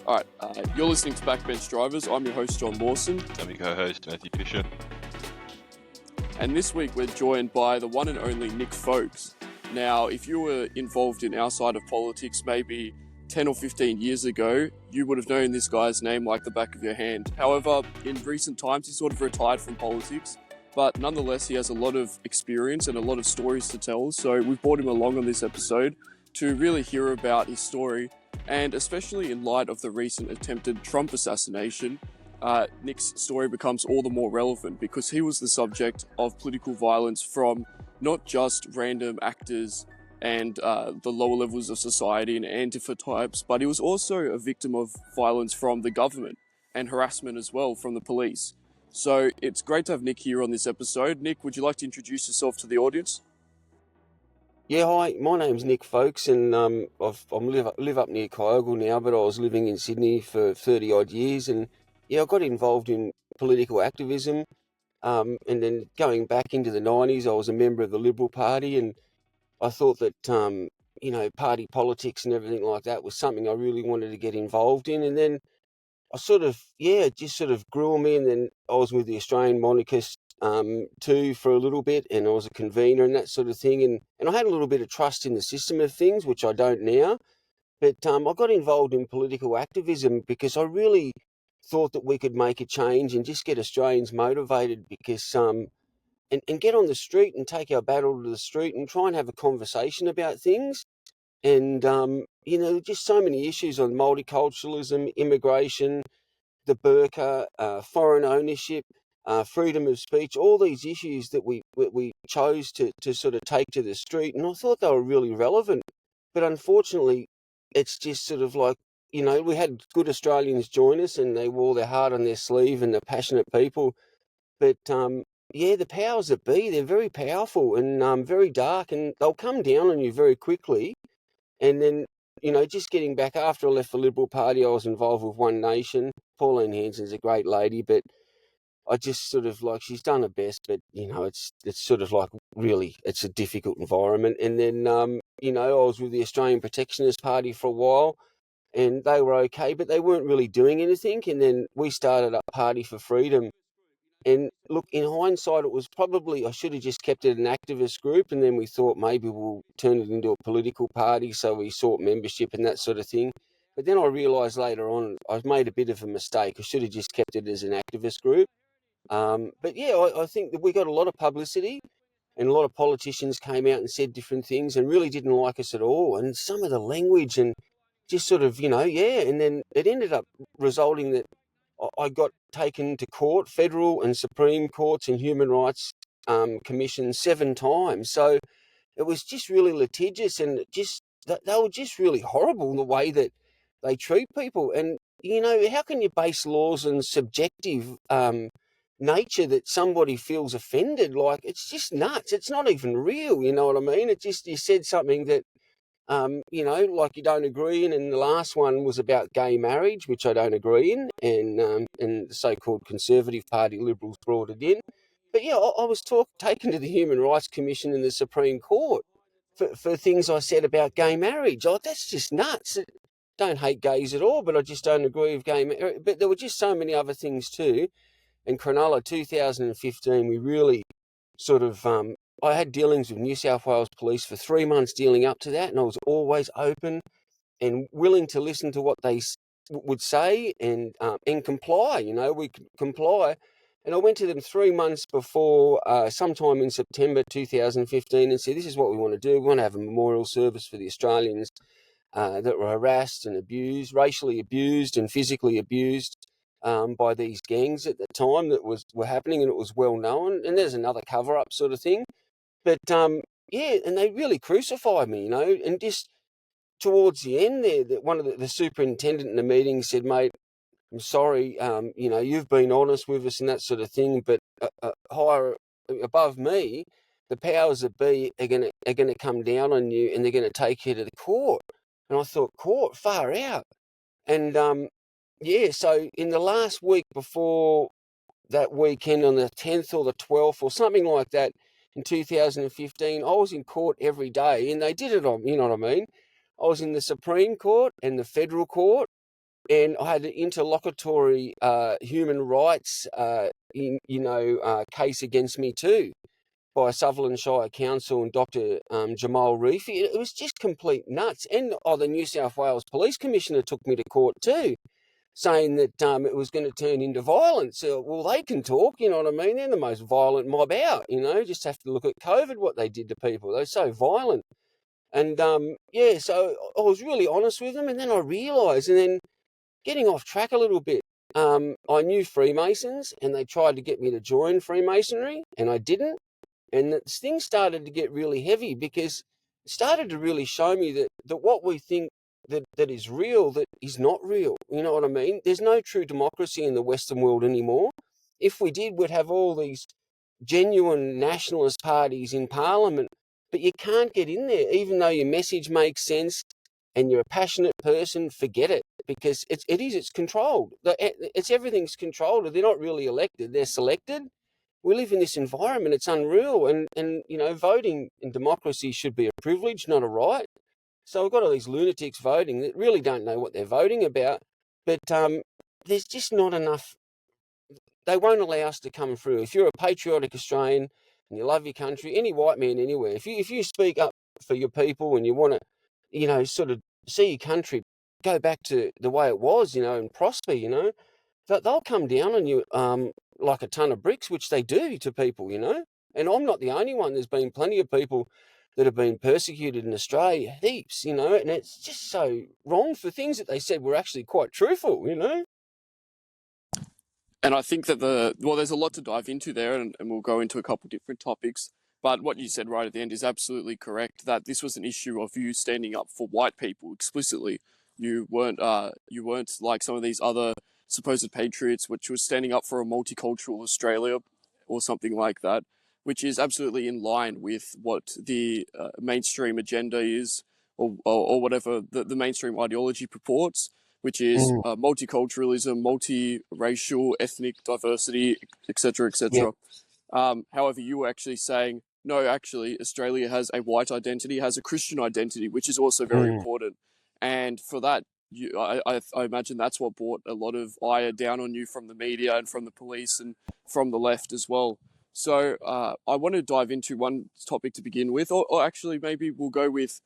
All right, you're listening to Backbench Drivers. I'm your host, John Mawson. I'm your co-host, Matthew Fisher. And this week we're joined by the one and only Nick Folkes. Now, if you were involved in our side of politics maybe 10 or 15 years ago, you would have known this guy's name like the back of your hand. However, in recent times, he's sort of retired from politics, but nonetheless, he has a lot of experience and a lot of stories to tell. So we've brought him along on this episode to really hear about his story. And especially in light of the recent attempted Trump assassination, Nick's story becomes all the more relevant because he was the subject of political violence from not just random actors and the lower levels of society and Antifa types, but he was also a victim of violence from the government and harassment as well from the police. So it's great to have Nick here on this episode. Nick, would you like to introduce yourself to the audience? Yeah, hi, my name's Nick Folkes, and I live up near Kyogle now, but I was living in Sydney for 30 odd years, and yeah, I got involved in political activism, and then going back into the 90s, I was a member of the Liberal Party, and I thought that, party politics and everything like that was something I really wanted to get involved in, and then it just sort of grew on me, and then I was with the Australian Monarchists too for a little bit, and I was a convener and that sort of thing, and I had a little bit of trust in the system of things, which I don't now, but I got involved in political activism because I really thought that we could make a change and just get Australians motivated because and get on the street and take our battle to the street and try and have a conversation about things. And just so many issues on multiculturalism, immigration, the burqa, foreign ownership, freedom of speech, all these issues that we chose to sort of take to the street. And I thought they were really relevant. But unfortunately, it's just sort of like, we had good Australians join us and they wore their heart on their sleeve and they're passionate people. But, the powers that be, they're very powerful and very dark, and they'll come down on you very quickly. And then, just getting back, after I left the Liberal Party, I was involved with One Nation. Pauline Hanson's a great lady, but I just sort of like, she's done her best, but, it's sort of like really, it's a difficult environment. And then, I was with the Australian Protectionist Party for a while, and they were okay, but they weren't really doing anything. And then we started up Party for Freedom. And look, in hindsight, it was probably, I should have just kept it an activist group, and then we thought maybe we'll turn it into a political party, so we sought membership and that sort of thing. But then I realised later on I've made a bit of a mistake. I should have just kept it as an activist group. But yeah, I think that we got a lot of publicity, and a lot of politicians came out and said different things and really didn't like us at all. And some of the language and just sort of, and then it ended up resulting that I got taken to court, federal and Supreme Courts and Human Rights Commission 7 times. So it was just really litigious, and they were just really horrible in the way that they treat people. And, how can you base laws on subjective nature that somebody feels offended? Like, it's just nuts. It's not even real, you know what I mean? It just, you said something that, like you don't agree in, and the last one was about gay marriage, which I don't agree in, and the so-called Conservative Party Liberals brought it in. But yeah, I was taken to the Human Rights Commission in the Supreme Court for things I said about gay marriage. Oh, that's just nuts. Don't hate gays at all, but I just don't agree with gay marriage. But there were just so many other things too. In Cronulla 2015, we really sort of I had dealings with New South Wales Police for 3 months dealing up to that, and I was always open and willing to listen to what they would say and comply. We could comply. And I went to them 3 months before, sometime in September 2015, and said, this is what we want to do. We want to have a memorial service for the Australians that were harassed and abused, racially abused and physically abused by these gangs at the time that were happening, and it was well known. And there's another cover-up sort of thing. But, and they really crucified me, and just towards the end there, one of the superintendent in the meeting said, mate, I'm sorry, you've been honest with us and that sort of thing, but higher above me, the powers that be are going to come down on you, and they're going to take you to the court. And I thought, court, far out. And, so in the last week before that weekend, on the 10th or the 12th or something like that, in 2015, I was in court every day, and they did it on, you know what I mean? I was in the Supreme Court and the Federal Court, and I had an interlocutory human rights case against me too, by Sutherland Shire Council and Dr. Jamal Reefi. It was just complete nuts. And the New South Wales Police Commissioner took me to court too, saying that it was going to turn into violence. Well, they can talk, you know what I mean? They're the most violent mob out, just have to look at COVID, what they did to people. They're so violent. And so I was really honest with them, and then I realised, and then getting off track a little bit, I knew Freemasons, and they tried to get me to join Freemasonry, and I didn't. And things started to get really heavy, because it started to really show me that what we think that is real, that is not real. You know what I mean? There's no true democracy in the Western world anymore. If we did, we'd have all these genuine nationalist parties in Parliament, but you can't get in there, even though your message makes sense and you're a passionate person. Forget it, because it's controlled. Everything's controlled. They're not really elected; they're selected. We live in this environment. It's unreal, and voting in democracy should be a privilege, not a right. So we've got all these lunatics voting that really don't know what they're voting about, but there's just not enough. They won't allow us to come through. If you're a patriotic Australian and you love your country, any white man anywhere, if you speak up for your people and you want to, sort of see your country go back to the way it was, and prosper, they'll come down on you like a ton of bricks, which they do to people, And I'm not the only one. There's been plenty of people that have been persecuted in Australia, heaps, and it's just so wrong, for things that they said were actually quite truthful. And I think that there's a lot to dive into there, and we'll go into a couple different topics. But what you said right at the end is absolutely correct, that this was an issue of you standing up for white people explicitly. You weren't like some of these other supposed patriots, which was standing up for a multicultural Australia or something like that, which is absolutely in line with what the mainstream agenda is, or whatever the mainstream ideology purports, which is multiculturalism, multiracial, ethnic diversity, etc., Yeah. etc. However, you were actually saying, no, actually, Australia has a white identity, has a Christian identity, which is also very important. And for that, I imagine that's what brought a lot of ire down on you from the media and from the police and from the left as well. So I want to dive into one topic to begin with, or actually maybe we'll go with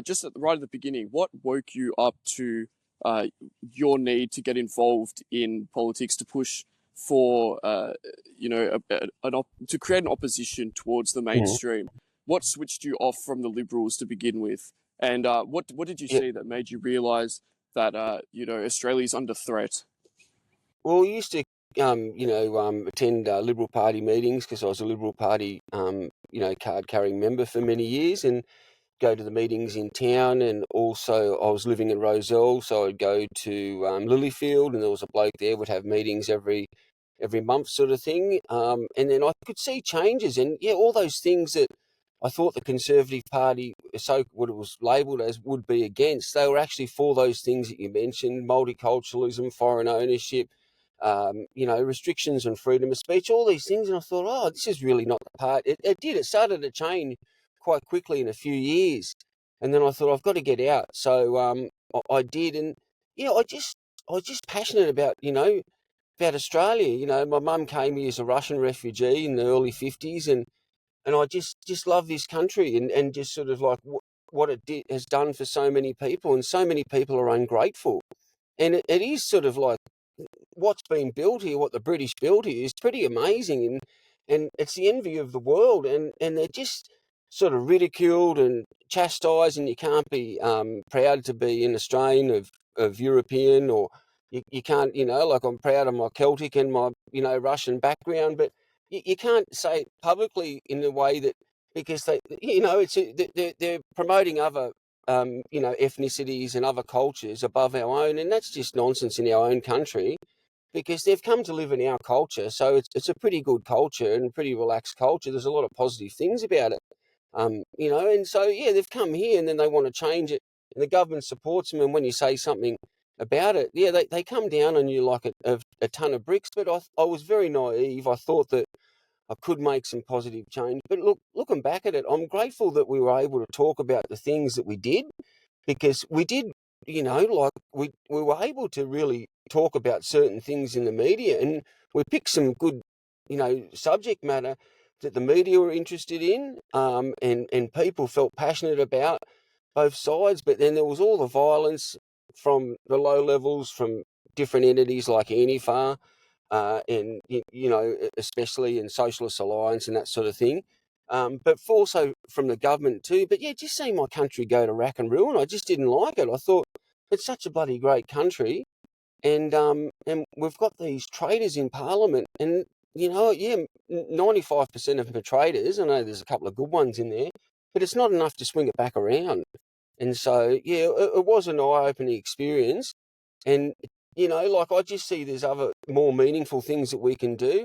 just right at the beginning. What woke you up to your need to get involved in politics, to push for to create an opposition towards the mainstream? What switched you off from the Liberals to begin with, and what did you see that made you realise that Australia's under threat? Well, we used to attend Liberal Party meetings, because I was a Liberal Party card carrying member for many years, and go to the meetings in town. And also I was living in Rozelle, so I'd go to Lilyfield, and there was a bloke there would have meetings every month, sort of thing. And then I could see changes, and all those things that I thought the Conservative Party, so what it was labelled as, would be against, they were actually for those things that you mentioned: multiculturalism, foreign ownership, restrictions on freedom of speech, all these things. And I thought, this is really not the part. It started to change quite quickly in a few years. And then I thought, I've got to get out. So I did. And I was just passionate about, about Australia. My mum came here as a Russian refugee in the early 50s, and I just love this country, and just sort of like what it has done for so many people, and so many people are ungrateful. And it is sort of like, what's been built here, what the British built here, is pretty amazing, and it's the envy of the world, and they're just sort of ridiculed and chastised, and you can't be proud to be an Australian of European, or you can't, like, I'm proud of my Celtic and my, Russian background, but you can't say it publicly in a way that, because they're promoting other ethnicities and other cultures above our own, and that's just nonsense in our own country, because they've come to live in our culture. So it's a pretty good culture and a pretty relaxed culture. There's a lot of positive things about it, and so, they've come here, and then they want to change it, and the government supports them. And when you say something about it, they come down on you like a ton of bricks. But I was very naive. I thought that I could make some positive change. But looking back at it, I'm grateful that we were able to talk about the things that we did, because we did like we were able to really talk about certain things in the media, and we picked some good, subject matter that the media were interested in, and people felt passionate about both sides. But then there was all the violence from the low levels, from different entities like Antifa, and especially in Socialist Alliance and that sort of thing. But also from the government too. But yeah, just seeing my country go to rack and ruin, I just didn't like it. I thought it's such a bloody great country, and we've got these traitors in Parliament, and 95% of them are traitors. I know there's a couple of good ones in there, but it's not enough to swing it back around. And so, yeah, it was an eye-opening experience. And, like I just see there's other more meaningful things that we can do.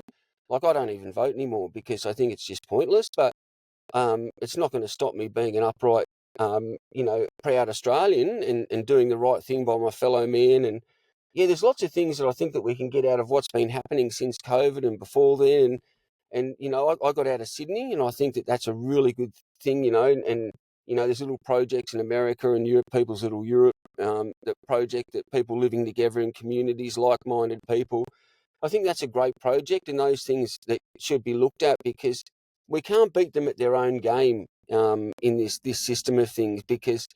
Like I don't even vote anymore because I think it's just pointless, but it's not going to stop me being an upright, proud Australian and doing the right thing by my fellow man. And yeah, there's lots of things that I think that we can get out of what's been happening since COVID and before then. And I got out of Sydney, and I think that that's a really good thing, and there's little projects in America and Europe, People's Little Europe, that project that people living together in communities, like-minded people. I think that's a great project, and those things that should be looked at, because we can't beat them at their own game, in this system of things, because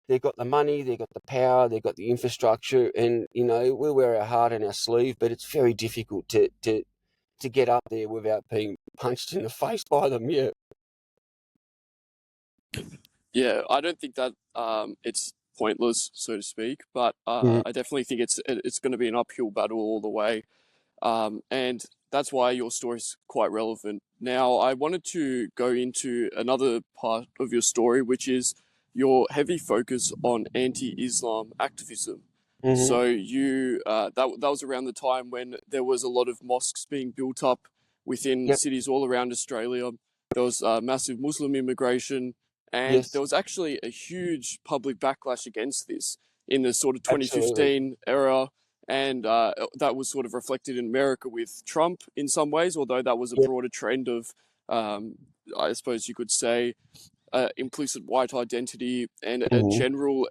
they've got the money, they've got the power, they've got the infrastructure, and we wear our heart on our sleeve, but it's very difficult to get up there without being punched in the face by them. Yeah. Yeah, I don't think that it's pointless, so to speak, but Mm. I definitely think it's going to be an uphill battle all the way. And that's why your story is quite relevant. Now, I wanted to go into another part of your story, which is your heavy focus on anti-Islam activism. Mm-hmm. So that was around the time when there was a lot of mosques being built up within Yep. cities all around Australia. There was massive Muslim immigration, and Yes. there was actually a huge public backlash against this in the sort of Absolutely. 2015 era, and that was sort of reflected in America with Trump in some ways, although that was a Yep. broader trend of, I suppose you could say, implicit white identity and a Mm-hmm. general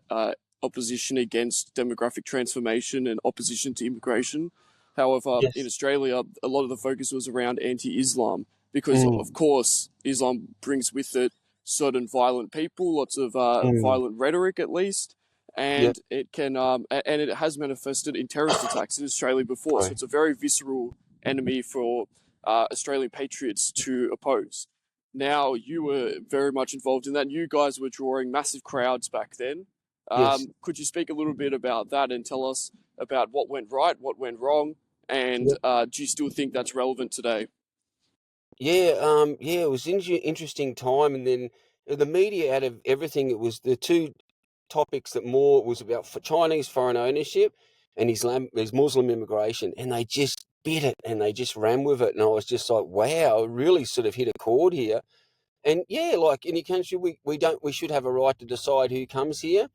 opposition against demographic transformation and opposition to immigration. However, in Yes. Australia, a lot of the focus was around anti-Islam because, of Mm. course, Islam brings with it certain violent people, lots of Mm. violent rhetoric, at least, Yep. and it can and it has manifested in terrorist attacks in Australia before. So Sorry. it's a very visceral enemy for Australian patriots to oppose. Now you were very much involved in that. You guys were drawing massive crowds back then. Yes. Could you speak a little bit about that and tell us about what went right, what went wrong, and Yep. do you still think that's relevant today? Yeah. Yeah. It was interesting time, and then the media, out of everything, it was the two topics that more was about for Chinese foreign ownership and Islam, Muslim immigration, and they just bit it and they just ran with it, and I was just like, wow, it really sort of hit a chord here. And yeah, like any country, we should have a right to decide who comes here,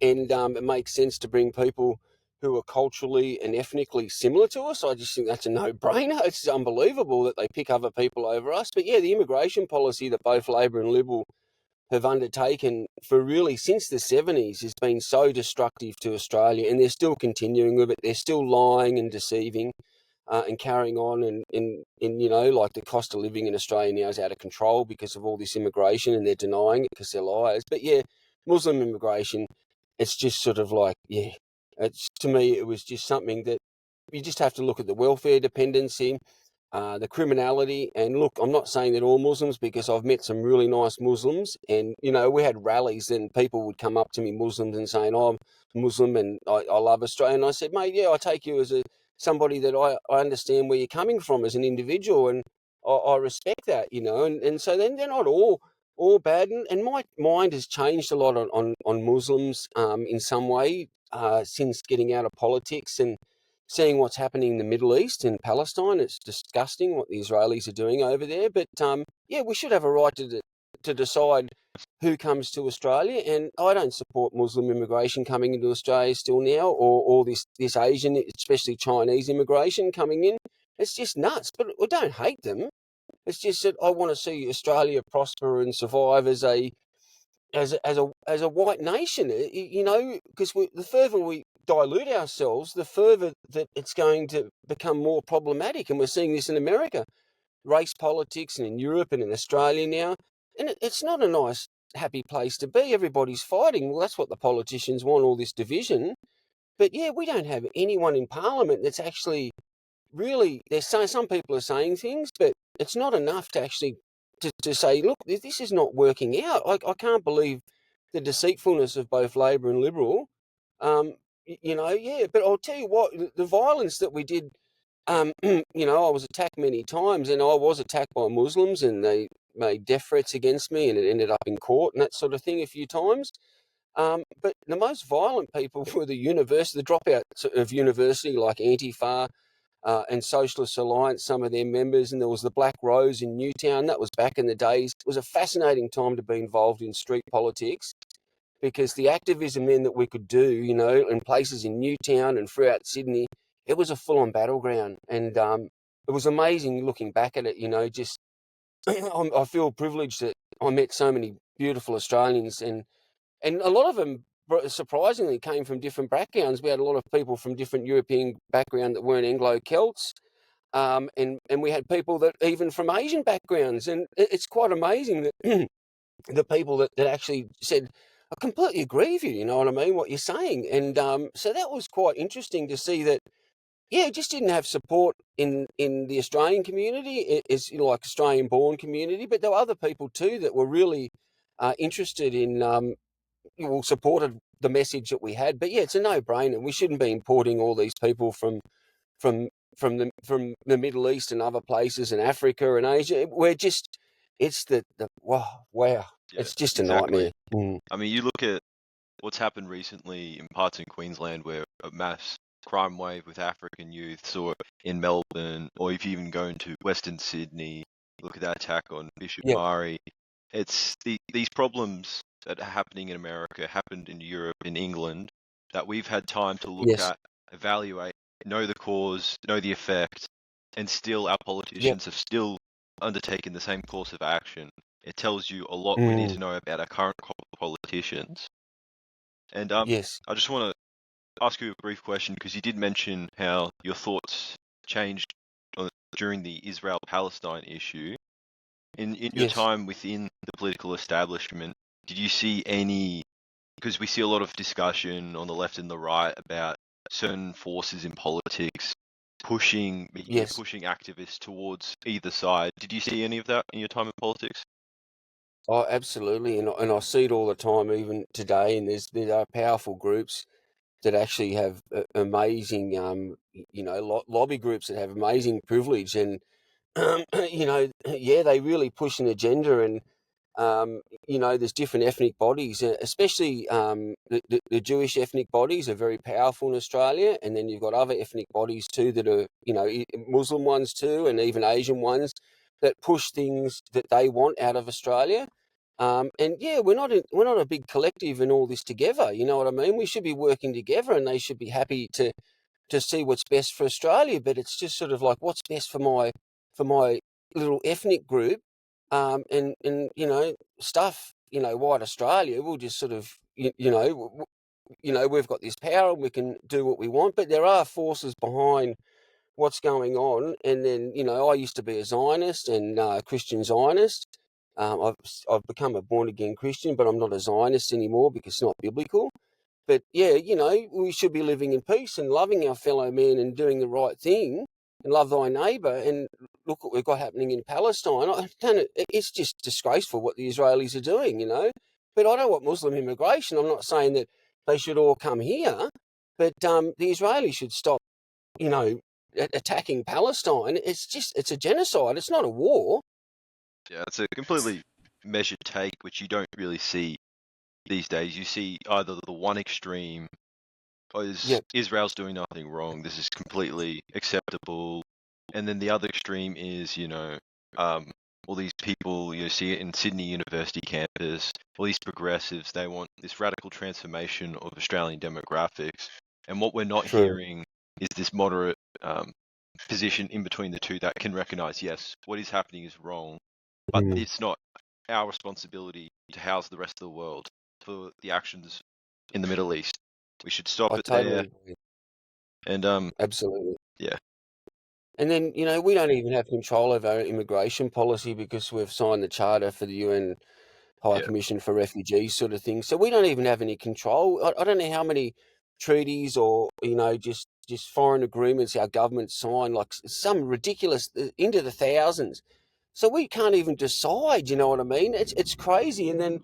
and it makes sense to bring people who are culturally and ethnically similar to us. I just think that's a no-brainer. It's unbelievable that they pick other people over us. But yeah, the immigration policy that both Labor and Liberal have undertaken for really since the 70s has been so destructive to Australia, and they're still continuing with it. They're still lying and deceiving, and carrying on, and like the cost of living in Australia now is out of control because of all this immigration, and they're denying it because they're liars. But yeah, Muslim immigration, it's just sort of like, yeah, it's, to me, it was just something that you just have to look at the welfare dependency, the criminality. And look, I'm not saying that all Muslims, because I've met some really nice Muslims, and we had rallies and people would come up to me, Muslims, and saying, oh, I'm Muslim and I love Australia. And I said, mate, yeah, I take you as somebody that I understand where you're coming from as an individual, and I respect that, and so then they're not all bad. And my mind has changed a lot on Muslims, in some way, since getting out of politics and seeing what's happening in the Middle East and Palestine. It's disgusting what the Israelis are doing over there. But yeah, we should have a right to decide who comes to Australia. And I don't support Muslim immigration coming into Australia still now, or this Asian, especially Chinese immigration coming in. It's just nuts. But I don't hate them. It's just that I want to see Australia prosper and survive as a as a white nation, you know, because the further we dilute ourselves, the further that it's going to become more problematic. And we're seeing this in America, race politics, and in Europe and in Australia now. And it's not a nice, happy place to be. Everybody's fighting. Well, that's what the politicians want, all this division. But yeah, we don't have anyone in Parliament that's actually really. There's some people are saying things, but it's not enough to actually to say, look, this is not working out. I can't believe the deceitfulness of both Labor and Liberal. You know, yeah. But I'll tell you what, the violence that we did. You know, I was attacked many times, and I was attacked by Muslims, and they made death threats against me, and it ended up in court and that sort of thing a few times. But the most violent people were the dropouts of university, like Antifa and Socialist Alliance, some of their members, and there was the Black Rose in Newtown. That was back in the days. It was a fascinating time to be involved in street politics because the activism then that we could do, you know, in places in Newtown and throughout Sydney, it was a full-on battleground. And it was amazing looking back at it, you know, just I feel privileged that I met so many beautiful Australians, and a lot of them surprisingly came from different backgrounds. We had a lot of people from different European background that weren't Anglo-Celts, and we had people that even from Asian backgrounds, and it's quite amazing that the people that actually said, I completely agree with you, you know what I mean, what you're saying. And so that was quite interesting to see that, yeah, it just didn't have support in the Australian community, is, you know, like Australian-born community, but there were other people too that were really interested in, well, supported the message that we had. But yeah, it's a no-brainer. We shouldn't be importing all these people from from the Middle East and other places and Africa and Asia. We're just, it's the wow, Yeah, it's just a exactly. nightmare. Mm. I mean, you look at what's happened recently in parts in Queensland where a mass crime wave with African youths, or in Melbourne, or if you even go into Western Sydney, look at that attack on Bishop Yeah, Murray. It's these problems that are happening in America, happened in Europe, in England, that we've had time to look yes, at, evaluate, know the cause, know the effect, and still our yeah, politicians have still undertaken the same course of action. It tells you a lot we need mm, to know about our current politicians. And yes, I just want to ask you a brief question, because you did mention how your thoughts changed during the Israel-Palestine issue. In your yes, time within the political establishment, did you see any, because we see a lot of discussion on the left and the right about certain forces in politics yes. pushing activists towards either side. Did you see any of that in your time in politics? Oh, absolutely, and I see it all the time, even today. And there are powerful groups that actually have amazing, you know, lobby groups that have amazing privilege, and you know, yeah, they really push an agenda. And you know, there's different ethnic bodies, especially the Jewish ethnic bodies are very powerful in Australia, and then you've got other ethnic bodies too that are, you know, Muslim ones too, and even Asian ones that push things that they want out of Australia. And yeah, we're not a big collective in all this together. You know what I mean? We should be working together, and they should be happy to see what's best for Australia. But it's just sort of like, what's best for my little ethnic group, and you know, stuff. You know, white Australia will just sort of, you know, we've got this power and we can do what we want. But there are forces behind what's going on. And then, you know, I used to be a Zionist and Christian Zionist. I've become a born again Christian, but I'm not a Zionist anymore because it's not biblical. But yeah, you know, we should be living in peace and loving our fellow man and doing the right thing and love thy neighbour. And look what we've got happening in Palestine. It's just disgraceful what the Israelis are doing, you know. But I don't want Muslim immigration. I'm not saying that they should all come here, but the Israelis should stop, you know, attacking Palestine. It's a genocide. It's not a war. Yeah, it's a completely measured take, which you don't really see these days. You see either the one extreme, Yeah, Israel's doing nothing wrong, this is completely acceptable, and then the other extreme is, all these people, you see it in Sydney University campus, all these progressives, they want this radical transformation of Australian demographics, and what we're not true. hearing is this moderate position in between the two that can recognise, yes, what is happening is wrong, but Mm, it's not our responsibility to house the rest of the world for the actions in the Middle East. We should stop I it there. totally agree. And Absolutely. yeah, And then, we don't even have control of our immigration policy because we've signed the Charter for the UN High yeah, Commission for Refugees sort of thing. So we don't even have any control. I don't know how many treaties or, just foreign agreements our government signed, like some ridiculous, into the thousands. So we can't even decide, you know what I mean? It's crazy. And then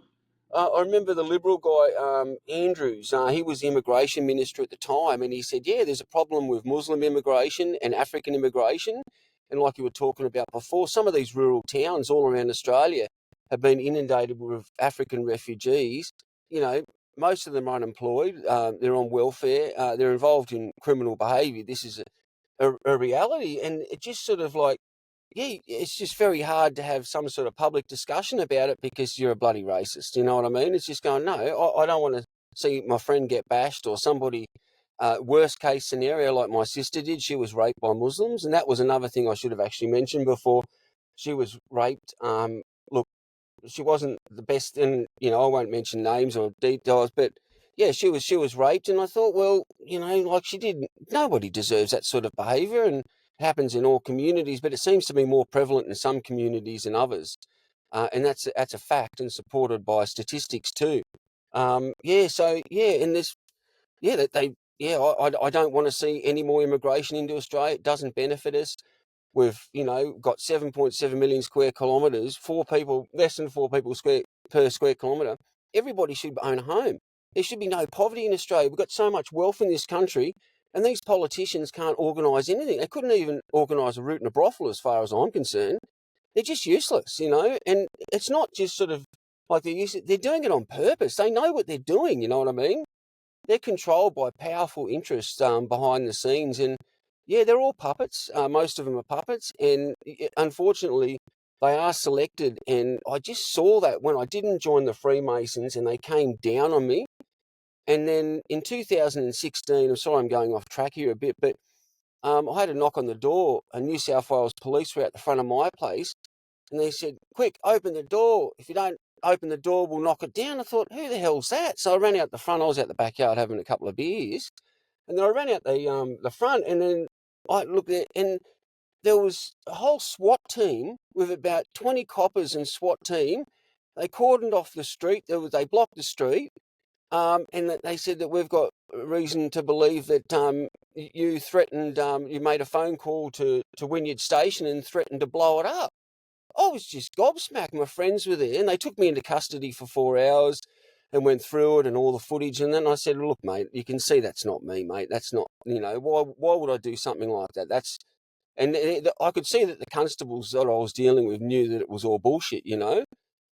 I remember the Liberal guy, Andrews, he was the immigration minister at the time, and he said, yeah, there's a problem with Muslim immigration and African immigration. And like you were talking about before, some of these rural towns all around Australia have been inundated with African refugees. Most of them are unemployed, they're on welfare, they're involved in criminal behaviour. This is a reality, and it just sort of like, yeah, it's just very hard to have some sort of public discussion about it because you're a bloody racist. You know what I mean? It's just going, no, I don't want to see my friend get bashed or somebody, worst case scenario like my sister did. She was raped by Muslims. And that was another thing I should have actually mentioned before. She was raped. Look, she wasn't the best, and I won't mention names or details, but yeah, she was raped, and I thought, well, like she did. Nobody deserves that sort of behaviour, and it happens in all communities, but it seems to be more prevalent in some communities than others, and that's a fact and supported by statistics too. Yeah, so yeah, and this, yeah, that they, yeah, I don't want to see any more immigration into Australia. It doesn't benefit us. We've, got 7.7 million square kilometres, less than four people per square kilometre. Everybody should own a home. There should be no poverty in Australia. We've got so much wealth in this country, and these politicians can't organise anything. They couldn't even organise a route and a brothel, as far as I'm concerned. They're just useless, and it's not just sort of like they're doing it on purpose. They know what they're doing, you know what I mean? They're controlled by powerful interests behind the scenes, and yeah, they're all puppets. Most of them are puppets, and unfortunately, they are selected. And I just saw that when I didn't join the Freemasons, and they came down on me. And then in 2016, I'm sorry I'm going off track here a bit, but I had a knock on the door, and New South Wales police were at the front of my place, and they said, "Quick, open the door. If you don't open the door, we'll knock it down." I thought, who the hell's that? So I ran out the front. I was out the backyard having a couple of beers, and then I ran out the front, and then I looked there, and there was a whole SWAT team with about 20 coppers and SWAT team. They cordoned off the street. They blocked the street, and that they said that we've got reason to believe that you threatened, you made a phone call to Wynyard Station and threatened to blow it up. I was just gobsmacked. My friends were there, and they took me into custody for 4 hours and went through it and all the footage. And then I said, "Look, mate, you can see that's not me, mate. That's not, why would I do something like that? And I could see that the constables that I was dealing with knew that it was all bullshit.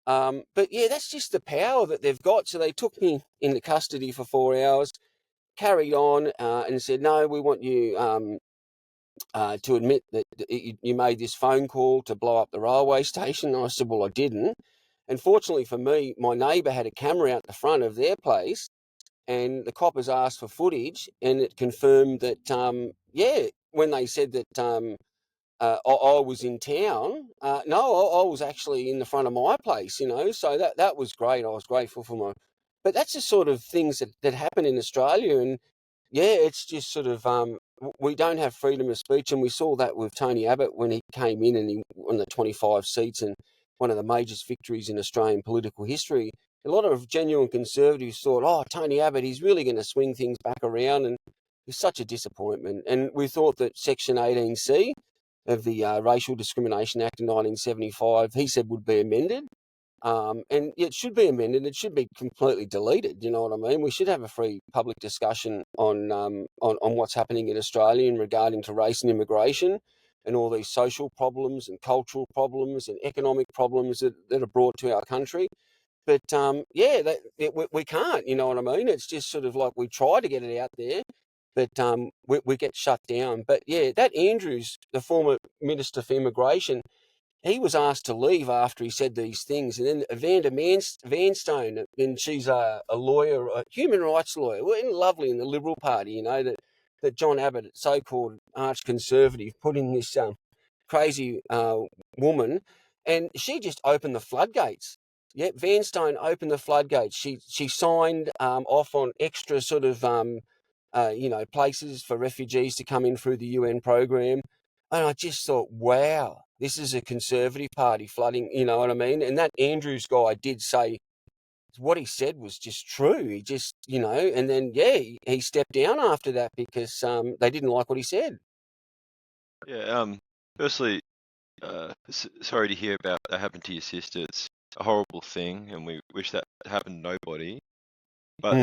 But yeah, that's just the power that they've got. So they took me into custody for 4 hours, carried on, and said, no, we want you to admit that you made this phone call to blow up the railway station. And I said, well, I didn't. And fortunately for me, my neighbour had a camera out the front of their place, and the coppers asked for footage, and it confirmed that, when they said that I was in town, no, I was actually in the front of my place. So that was great. I was grateful for my... But that's the sort of things that happen in Australia, and yeah, it's just sort of we don't have freedom of speech, and we saw that with Tony Abbott when he came in and he won the 25 seats, and one of the major victories in Australian political history. A lot of genuine conservatives thought, oh, Tony Abbott, he's really going to swing things back around, and it was such a disappointment. And we thought that Section 18C of the Racial Discrimination Act of 1975, he said would be amended. And it should be amended. It should be completely deleted. You know what I mean? We should have a free public discussion on what's happening in Australia in regarding to race and immigration, and all these social problems and cultural problems and economic problems that are brought to our country. But we can't. You know what I mean? It's just sort of like we try to get it out there, but we get shut down. But yeah, that Andrews, the former Minister for Immigration, he was asked to leave after he said these things. And then Evander Vanstone, and she's a lawyer, a human rights lawyer, lovely in the Liberal Party, that John Abbott, so-called arch conservative, put in this crazy woman, and she just opened the floodgates. Yep, Vanstone opened the floodgates. She signed off on extra sort of places for refugees to come in through the UN program, and I just thought, wow, this is a Conservative Party flooding. You know what I mean? And that Andrews guy did say what he said was just true. He just, and then he stepped down after that because they didn't like what he said. Yeah. Firstly, sorry to hear about that happened to your sister. It's a horrible thing, and we wish that happened to nobody. But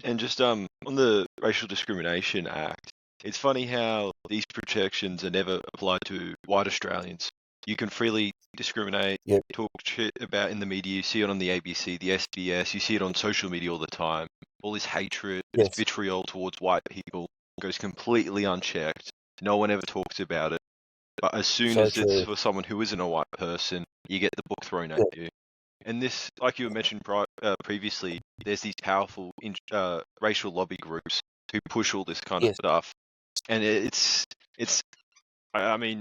and just on the Racial Discrimination Act, it's funny how these protections are never applied to white Australians. You can freely discriminate, Yep. talk shit about in the media. You see it on the ABC, the SBS. You see it on social media all the time. All this hatred, this Yes. vitriol towards white people goes completely unchecked. No one ever talks about it. But as soon So as it's true. for someone who isn't a white person, you get the book thrown at you. And this, like you mentioned previously, there's these powerful racial lobby groups who push all this kind of Yes. stuff. And I mean,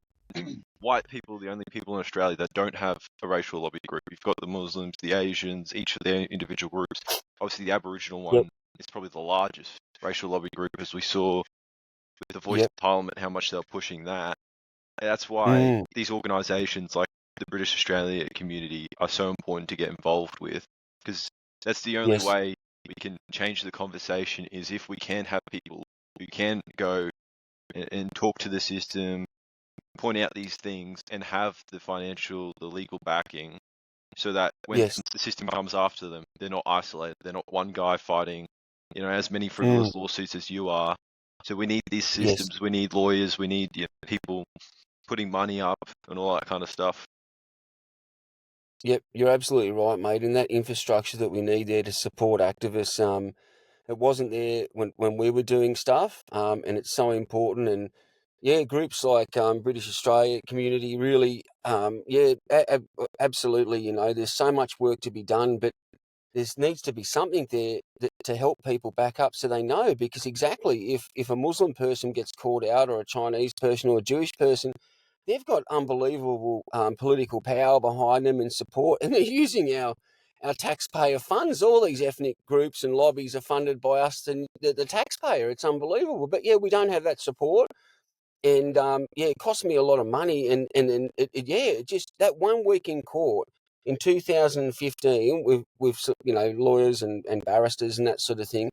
white people are the only people in Australia that don't have a racial lobby group. You've got the Muslims, the Asians, each of their individual groups. Obviously, the Aboriginal one is probably the largest racial lobby group, as we saw with the Voice of Parliament, how much they're pushing that. And that's why these organisations like the British Australia community are so important to get involved with, because that's the only way we can change the conversation, is if we can have people who can go and talk to the system, point out these things, and have the legal backing, so that when the system comes after them, they're not isolated. They're not one guy fighting, as many frivolous lawsuits as you are. So we need these systems. We need lawyers. We need people putting money up and all that kind of stuff. Yep, you're absolutely right, mate. And that infrastructure that we need there to support activists, it wasn't there when we were doing stuff, and it's so important. And groups like British Australia community really, absolutely. There's so much work to be done, but there needs to be something there to help people back up so they know. Because exactly, if a Muslim person gets caught out, or a Chinese person, or a Jewish person, they've got unbelievable political power behind them and support, and they're using our taxpayer funds. All these ethnic groups and lobbies are funded by us and the taxpayer. It's unbelievable. But we don't have that support. And it cost me a lot of money. And just that 1 week in court in 2015 with lawyers and barristers and that sort of thing,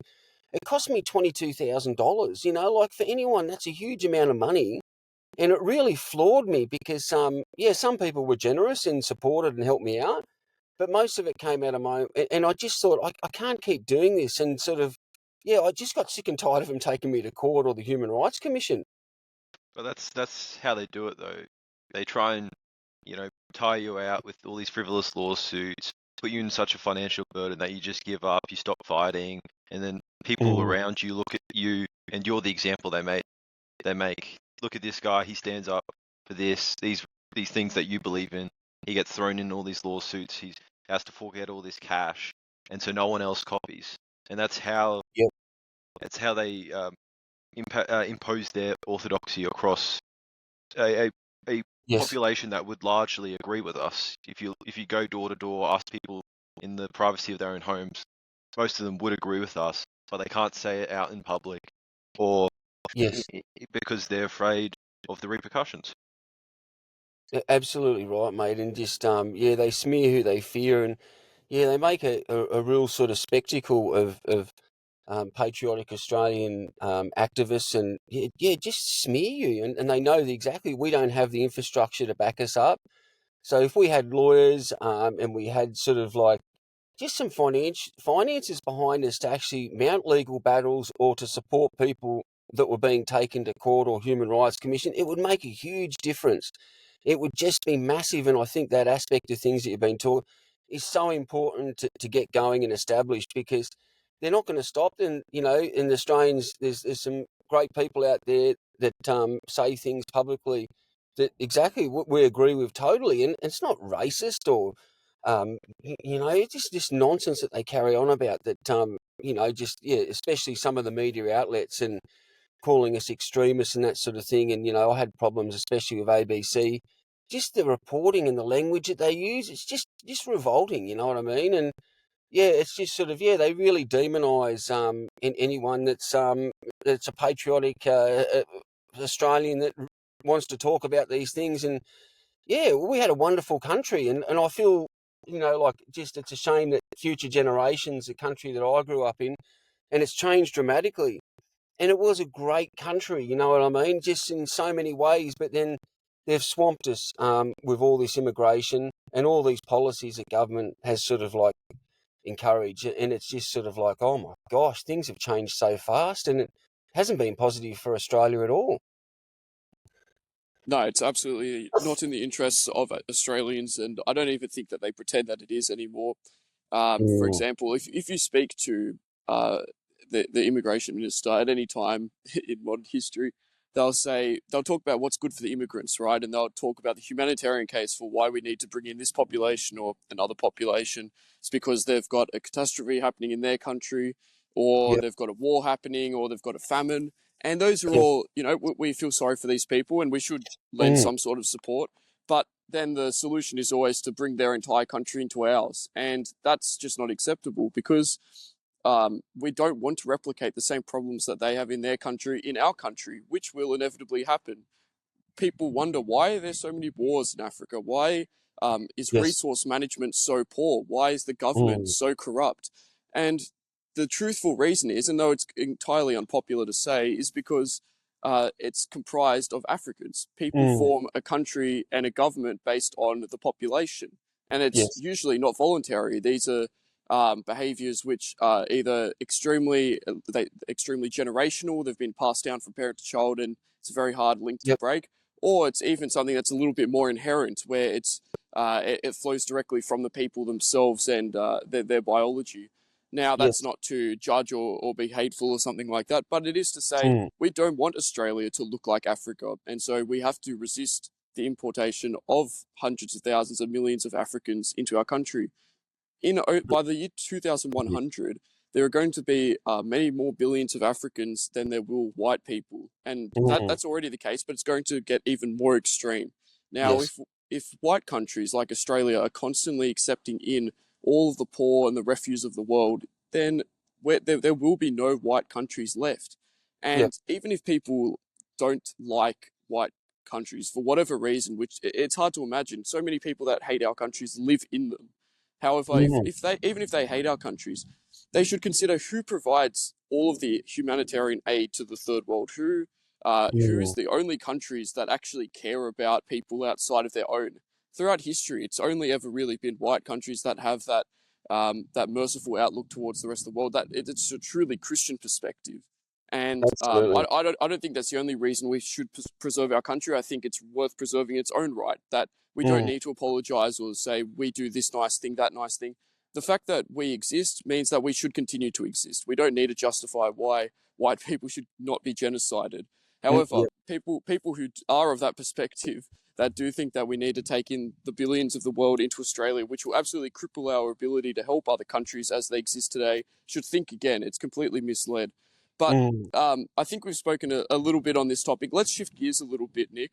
it cost me $22,000. Like, for anyone, that's a huge amount of money. And it really floored me because, some people were generous and supported and helped me out, but most of it came out of my own. And I just thought, I can't keep doing this. And sort of, I just got sick and tired of them taking me to court, or the Human Rights Commission. Well, that's how they do it, though. They try and, tie you out with all these frivolous lawsuits, put you in such a financial burden that you just give up, you stop fighting, and then people around you look at you, and you're the example they make. Look at this guy, he stands up for these things that you believe in. He gets thrown in all these lawsuits. He has to fork out all this cash, and so no one else copies. And that's how they impose their orthodoxy across a population that would largely agree with us. If you go door to door, ask people in the privacy of their own homes, most of them would agree with us, but they can't say it out in public, or because they're afraid of the repercussions. Absolutely right, mate. And just they smear who they fear, and they make a real sort of spectacle of patriotic Australian activists, and just smear you. And they know exactly we don't have the infrastructure to back us up. So if we had lawyers and we had sort of like just some finances behind us to actually mount legal battles, or to support people that were being taken to court or Human Rights Commission, it would make a huge difference. It would just be massive. And I think that aspect of things that you've been taught is so important to get going and established, because they're not going to stop. And, in the Australians, there's some great people out there that say things publicly that exactly what we agree with totally. And it's not racist or it's just this nonsense that they carry on about that, especially some of the media outlets, and calling us extremists and that sort of thing. And, I had problems, especially with ABC, just the reporting and the language that they use, it's just revolting, you know what I mean? And yeah, it's just sort of, they really demonise anyone that's a patriotic Australian that wants to talk about these things. And yeah, we had a wonderful country, and I feel, like, just it's a shame that future generations, the country that I grew up in, and it's changed dramatically. And it was a great country, you know what I mean? Just in so many ways, but then they've swamped us with all this immigration and all these policies that government has sort of like encouraged. And it's just sort of like, oh my gosh, things have changed so fast, and it hasn't been positive for Australia at all. No, it's absolutely not in the interests of Australians, and I don't even think that they pretend that it is anymore. For example, if you speak to the immigration minister at any time in modern history, they'll talk about what's good for the immigrants, right? And they'll talk about the humanitarian case for why we need to bring in this population or another population. It's because they've got a catastrophe happening in their country, or Yep. they've got a war happening, or they've got a famine. And those are Yep. all, we feel sorry for these people, and we should lend some sort of support. But then the solution is always to bring their entire country into ours. And that's just not acceptable, because we don't want to replicate the same problems that they have in their country in our country, which will inevitably happen. People wonder, why are there so many wars in Africa? Why is Yes. resource management so poor? Why is the government so corrupt? And the truthful reason is, and though it's entirely unpopular to say, is because it's comprised of Africans. People form a country and a government based on the population, and it's Yes. usually not voluntary. These are behaviors which are either extremely generational, they've been passed down from parent to child, and it's a very hard link to Yep. break, or it's even something that's a little bit more inherent, where it flows directly from the people themselves and their biology. Now, that's Yes. not to judge or be hateful or something like that, but it is to say we don't want Australia to look like Africa, and so we have to resist the importation of hundreds of thousands of millions of Africans into our country. By the year 2100, there are going to be many more billions of Africans than there will white people, and that's already the case. But it's going to get even more extreme. Now, Yes. if white countries like Australia are constantly accepting in all of the poor and the refuse of the world, then there will be no white countries left. Yep. And even if people don't like white countries for whatever reason, which it's hard to imagine, so many people that hate our countries live in them. However, even if they hate our countries, they should consider who provides all of the humanitarian aid to the third world. Who is the only countries that actually care about people outside of their own? Throughout history, it's only ever really been white countries that have that merciful outlook towards the rest of the world. That it's a truly Christian perspective. And Absolutely. I don't think that's the only reason we should preserve our country. I think it's worth preserving its own right, that we don't need to apologize or say we do this nice thing, that nice thing. The fact that we exist means that we should continue to exist. We don't need to justify why white people should not be genocided. However, Yep. people who are of that perspective, that do think that we need to take in the billions of the world into Australia, which will absolutely cripple our ability to help other countries as they exist today, should think again. It's completely misled. But I think we've spoken a little bit on this topic. Let's shift gears a little bit, Nick.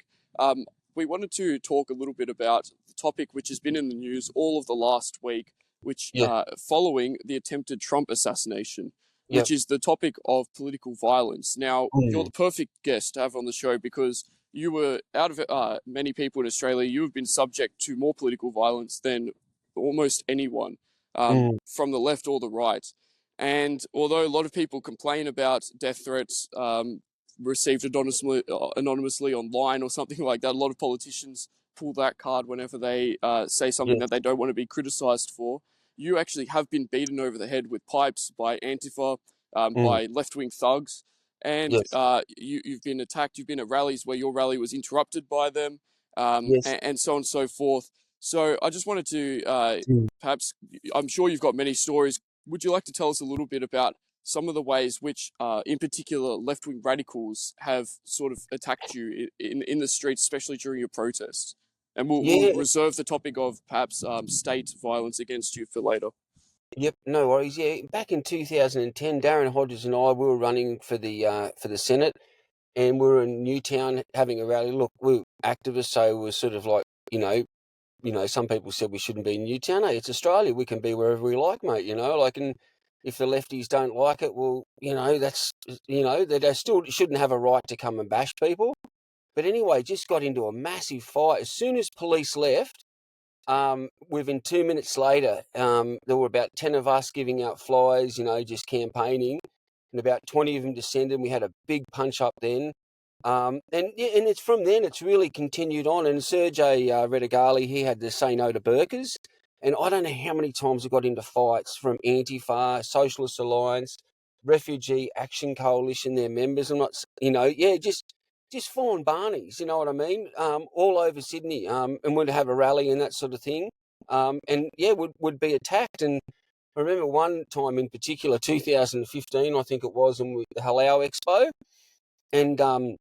We wanted to talk a little bit about the topic which has been in the news all of the last week, which following the attempted Trump assassination, which is the topic of political violence. Now, you're the perfect guest to have on the show, because you were, out of many people in Australia, you have been subject to more political violence than almost anyone, from the left or the right. And although a lot of people complain about death threats received anonymously online or something like that, a lot of politicians pull that card whenever they say something that they don't want to be criticized for. You actually have been beaten over the head with pipes by Antifa, by left-wing thugs, and Yes. you've been attacked. You've been at rallies where your rally was interrupted by them, Yes. and so on and so forth. So I just wanted to perhaps, I'm sure you've got many stories. Would you like to tell us a little bit about some of the ways which, in particular, left-wing radicals have sort of attacked you in the streets, especially during your protests? And we'll reserve the topic of perhaps state violence against you for later. Yep, no worries. Yeah, back in 2010, Darren Hodges and I, we were running for the Senate, and we were in Newtown having a rally. Look, we were activists, so we were sort of like some people said we shouldn't be in Newtown. Hey, it's Australia. We can be wherever we like, mate. And if the lefties don't like it, well, that's, they still shouldn't have a right to come and bash people. But anyway, just got into a massive fight. As soon as police left, within 2 minutes later, there were about 10 of us giving out flyers, just campaigning, and about 20 of them descended. We had a big punch up then. And it's from then it's really continued on. And Sergei Redigali, he had to say no to burqas. And I don't know how many times we got into fights from Antifa, Socialist Alliance, Refugee Action Coalition, their members. I'm not, just fallen Barneys, you know what I mean? All over Sydney, and would have a rally and that sort of thing. Would be attacked. And I remember one time in particular, 2015, I think it was, in the Halal Expo. And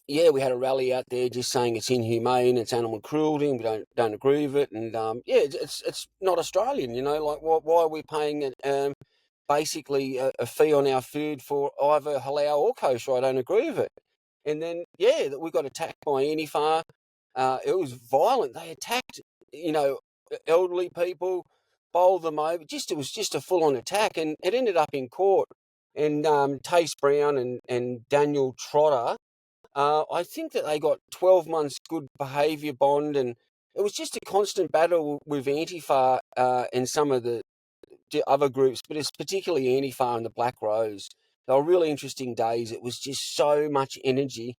we had a rally out there just saying it's inhumane, it's animal cruelty, and we don't agree with it. And it's not Australian, like why are we paying basically a fee on our food for either halal or kosher? I don't agree with it. And then that we got attacked by Antifa. It was violent. They attacked elderly people, bowled them over. It was just a full on attack, and it ended up in court. And Tace Brown and Daniel Trotter, I think that they got 12 months good behaviour bond, and it was just a constant battle with Antifa and some of the other groups, but it's particularly Antifa and the Black Rose. They were really interesting days. It was just so much energy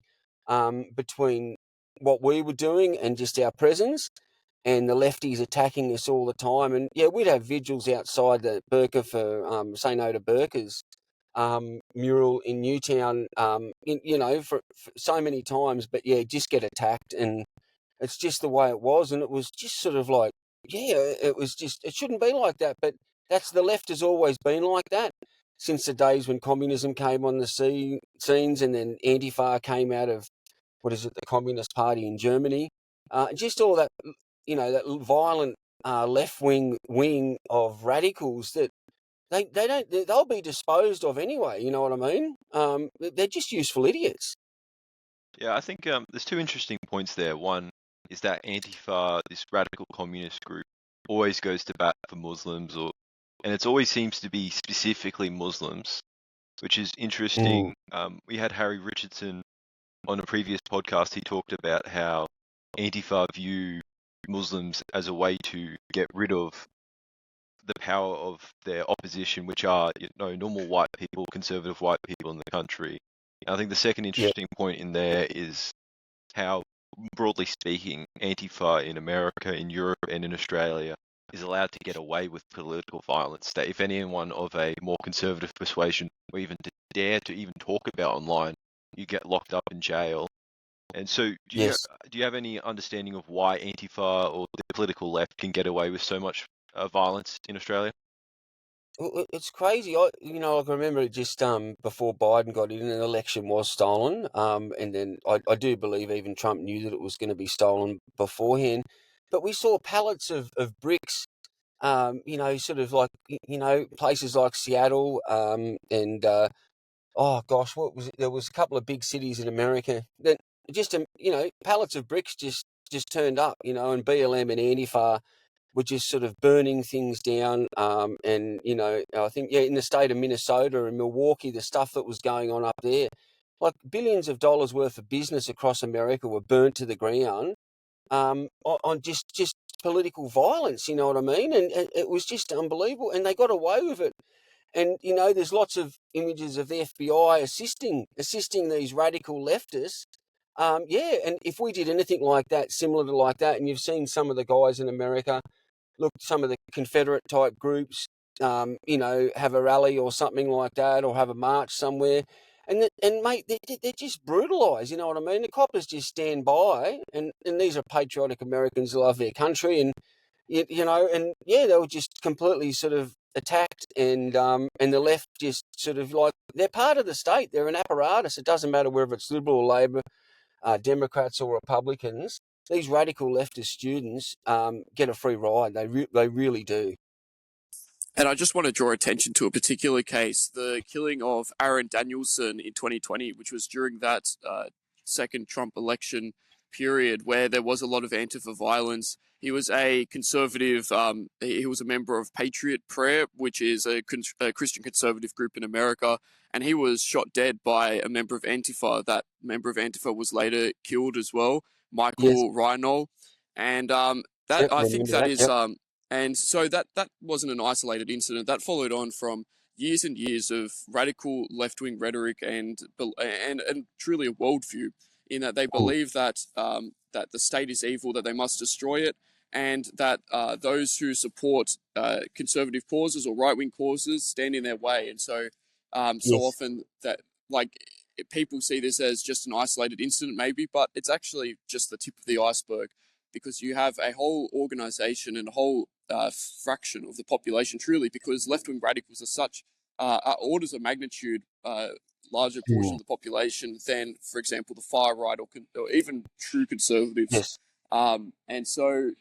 between what we were doing and just our presence, and the lefties attacking us all the time. And we'd have vigils outside the Burqa for Say No to Burqas mural in Newtown, for so many times. But just get attacked, and it's just the way it was. And it was just sort of like, it shouldn't be like that. But the left has always been like that since the days when communism came on the scenes, and then Antifa came out of, the Communist Party in Germany. Just all that, that violent left wing of radicals that they'll be disposed of anyway. You know what I mean? They're just useful idiots. Yeah, I think there's two interesting points there. One is that Antifa, this radical communist group, always goes to bat for Muslims, and it always seems to be specifically Muslims, which is interesting. We had Harry Richardson on a previous podcast. He talked about how Antifa view Muslims as a way to get rid of the power of their opposition, which are normal white people, conservative white people in the country. And I think the second interesting point in there is how, broadly speaking, Antifa in America, in Europe, and in Australia is allowed to get away with political violence. That if anyone of a more conservative persuasion, or even to dare to even talk about online, you get locked up in jail. And so, do you have any understanding of why Antifa or the political left can get away with so much violence in Australia? Well, it's crazy. I remember just before Biden got in, an election was stolen. And then I do believe even Trump knew that it was going to be stolen beforehand. But we saw pallets of bricks, sort of like, places like Seattle, and oh gosh, what was it? There was a couple of big cities in America that just, pallets of bricks just turned up, and BLM and Antifa were just sort of burning things down. And, I think, in the state of Minnesota and Milwaukee, the stuff that was going on up there, like billions of dollars worth of business across America were burnt to the ground on just political violence, you know what I mean? And it was just unbelievable. And they got away with it. And, there's lots of images of the FBI assisting these radical leftists. And if we did anything like that, similar to like that, and you've seen some of the guys in America, look, some of the Confederate type groups, have a rally or something like that, or have a march somewhere. And mate, they're just brutalised, you know what I mean? The coppers just stand by, and these are patriotic Americans who love their country, and, they were just completely sort of attacked, and the left just sort of like, they're part of the state, they're an apparatus. It doesn't matter whether it's Liberal or Labor, Democrats or Republicans. These radical leftist students get a free ride. They really do. And I just want to draw attention to a particular case, the killing of Aaron Danielson in 2020, which was during that second Trump election. period where there was a lot of Antifa violence. He was a conservative. He was a member of Patriot Prayer, which is a Christian conservative group in America, and he was shot dead by a member of Antifa. That member of Antifa was later killed as well, Yes. Michael Reinhold, and that Yep. I think Remember that that. is Yep. and so that wasn't an isolated incident. That followed on from years and years of radical left-wing rhetoric and truly a worldview in that they believe that that the state is evil, that they must destroy it, and that those who support conservative causes or right-wing causes stand in their way. And so, so Yes. often that like people see this as just an isolated incident, maybe, but it's actually just the tip of the iceberg because you have a whole organization and a whole fraction of the population, truly, because left-wing radicals are such orders of magnitude larger portion of the population than, for example, the far right or even true conservatives. Yes. And so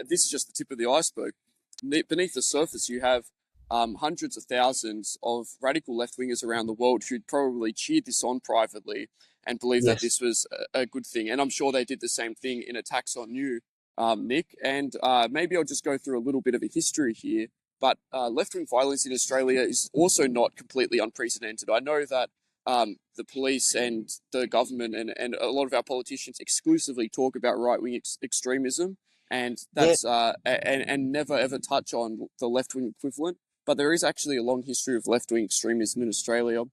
this is just the tip of the iceberg. Beneath the surface, you have hundreds of thousands of radical left-wingers around the world who probably cheered this on privately and believed that Yes. this was a good thing. And I'm sure they did the same thing in attacks on you, Nick. And maybe I'll just go through a little bit of a history here. But left-wing violence in Australia is also not completely unprecedented. I know that the police and the government and a lot of our politicians exclusively talk about right-wing extremism, and that's and never ever touch on the left-wing equivalent. But there is actually a long history of left-wing extremism in Australia,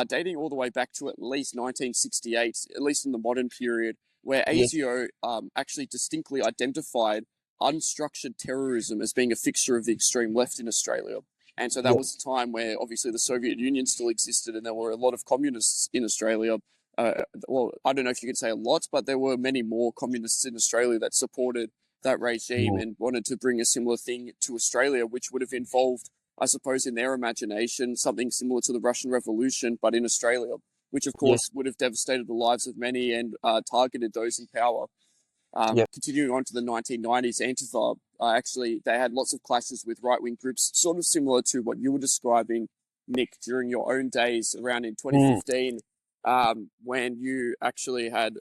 dating all the way back to at least 1968, at least in the modern period, where Yes. ASIO actually distinctly identified unstructured terrorism as being a fixture of the extreme left in Australia. And so that Yep. was a time where obviously the Soviet Union still existed and there were a lot of communists in Australia. Well, I don't know if you could say a lot, but there were many more communists in Australia that supported that regime and wanted to bring a similar thing to Australia, which would have involved, I suppose, in their imagination, something similar to the Russian Revolution, but in Australia, which of Yes. course would have devastated the lives of many and targeted those in power. Yep. Continuing on to the 1990s, Antifa, actually, they had lots of clashes with right-wing groups, sort of similar to what you were describing, Nick, during your own days around in 2015, when you actually had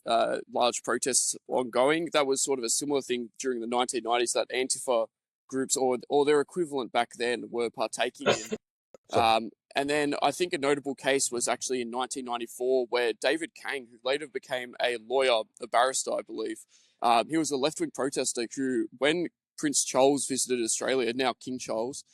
large protests ongoing. That was sort of a similar thing during the 1990s that Antifa groups or their equivalent back then were partaking in. And then I think a notable case was actually in 1994 where David Kang, who later became a lawyer, a barrister, I believe, he was a left-wing protester who, when Prince Charles visited Australia, now King Charles,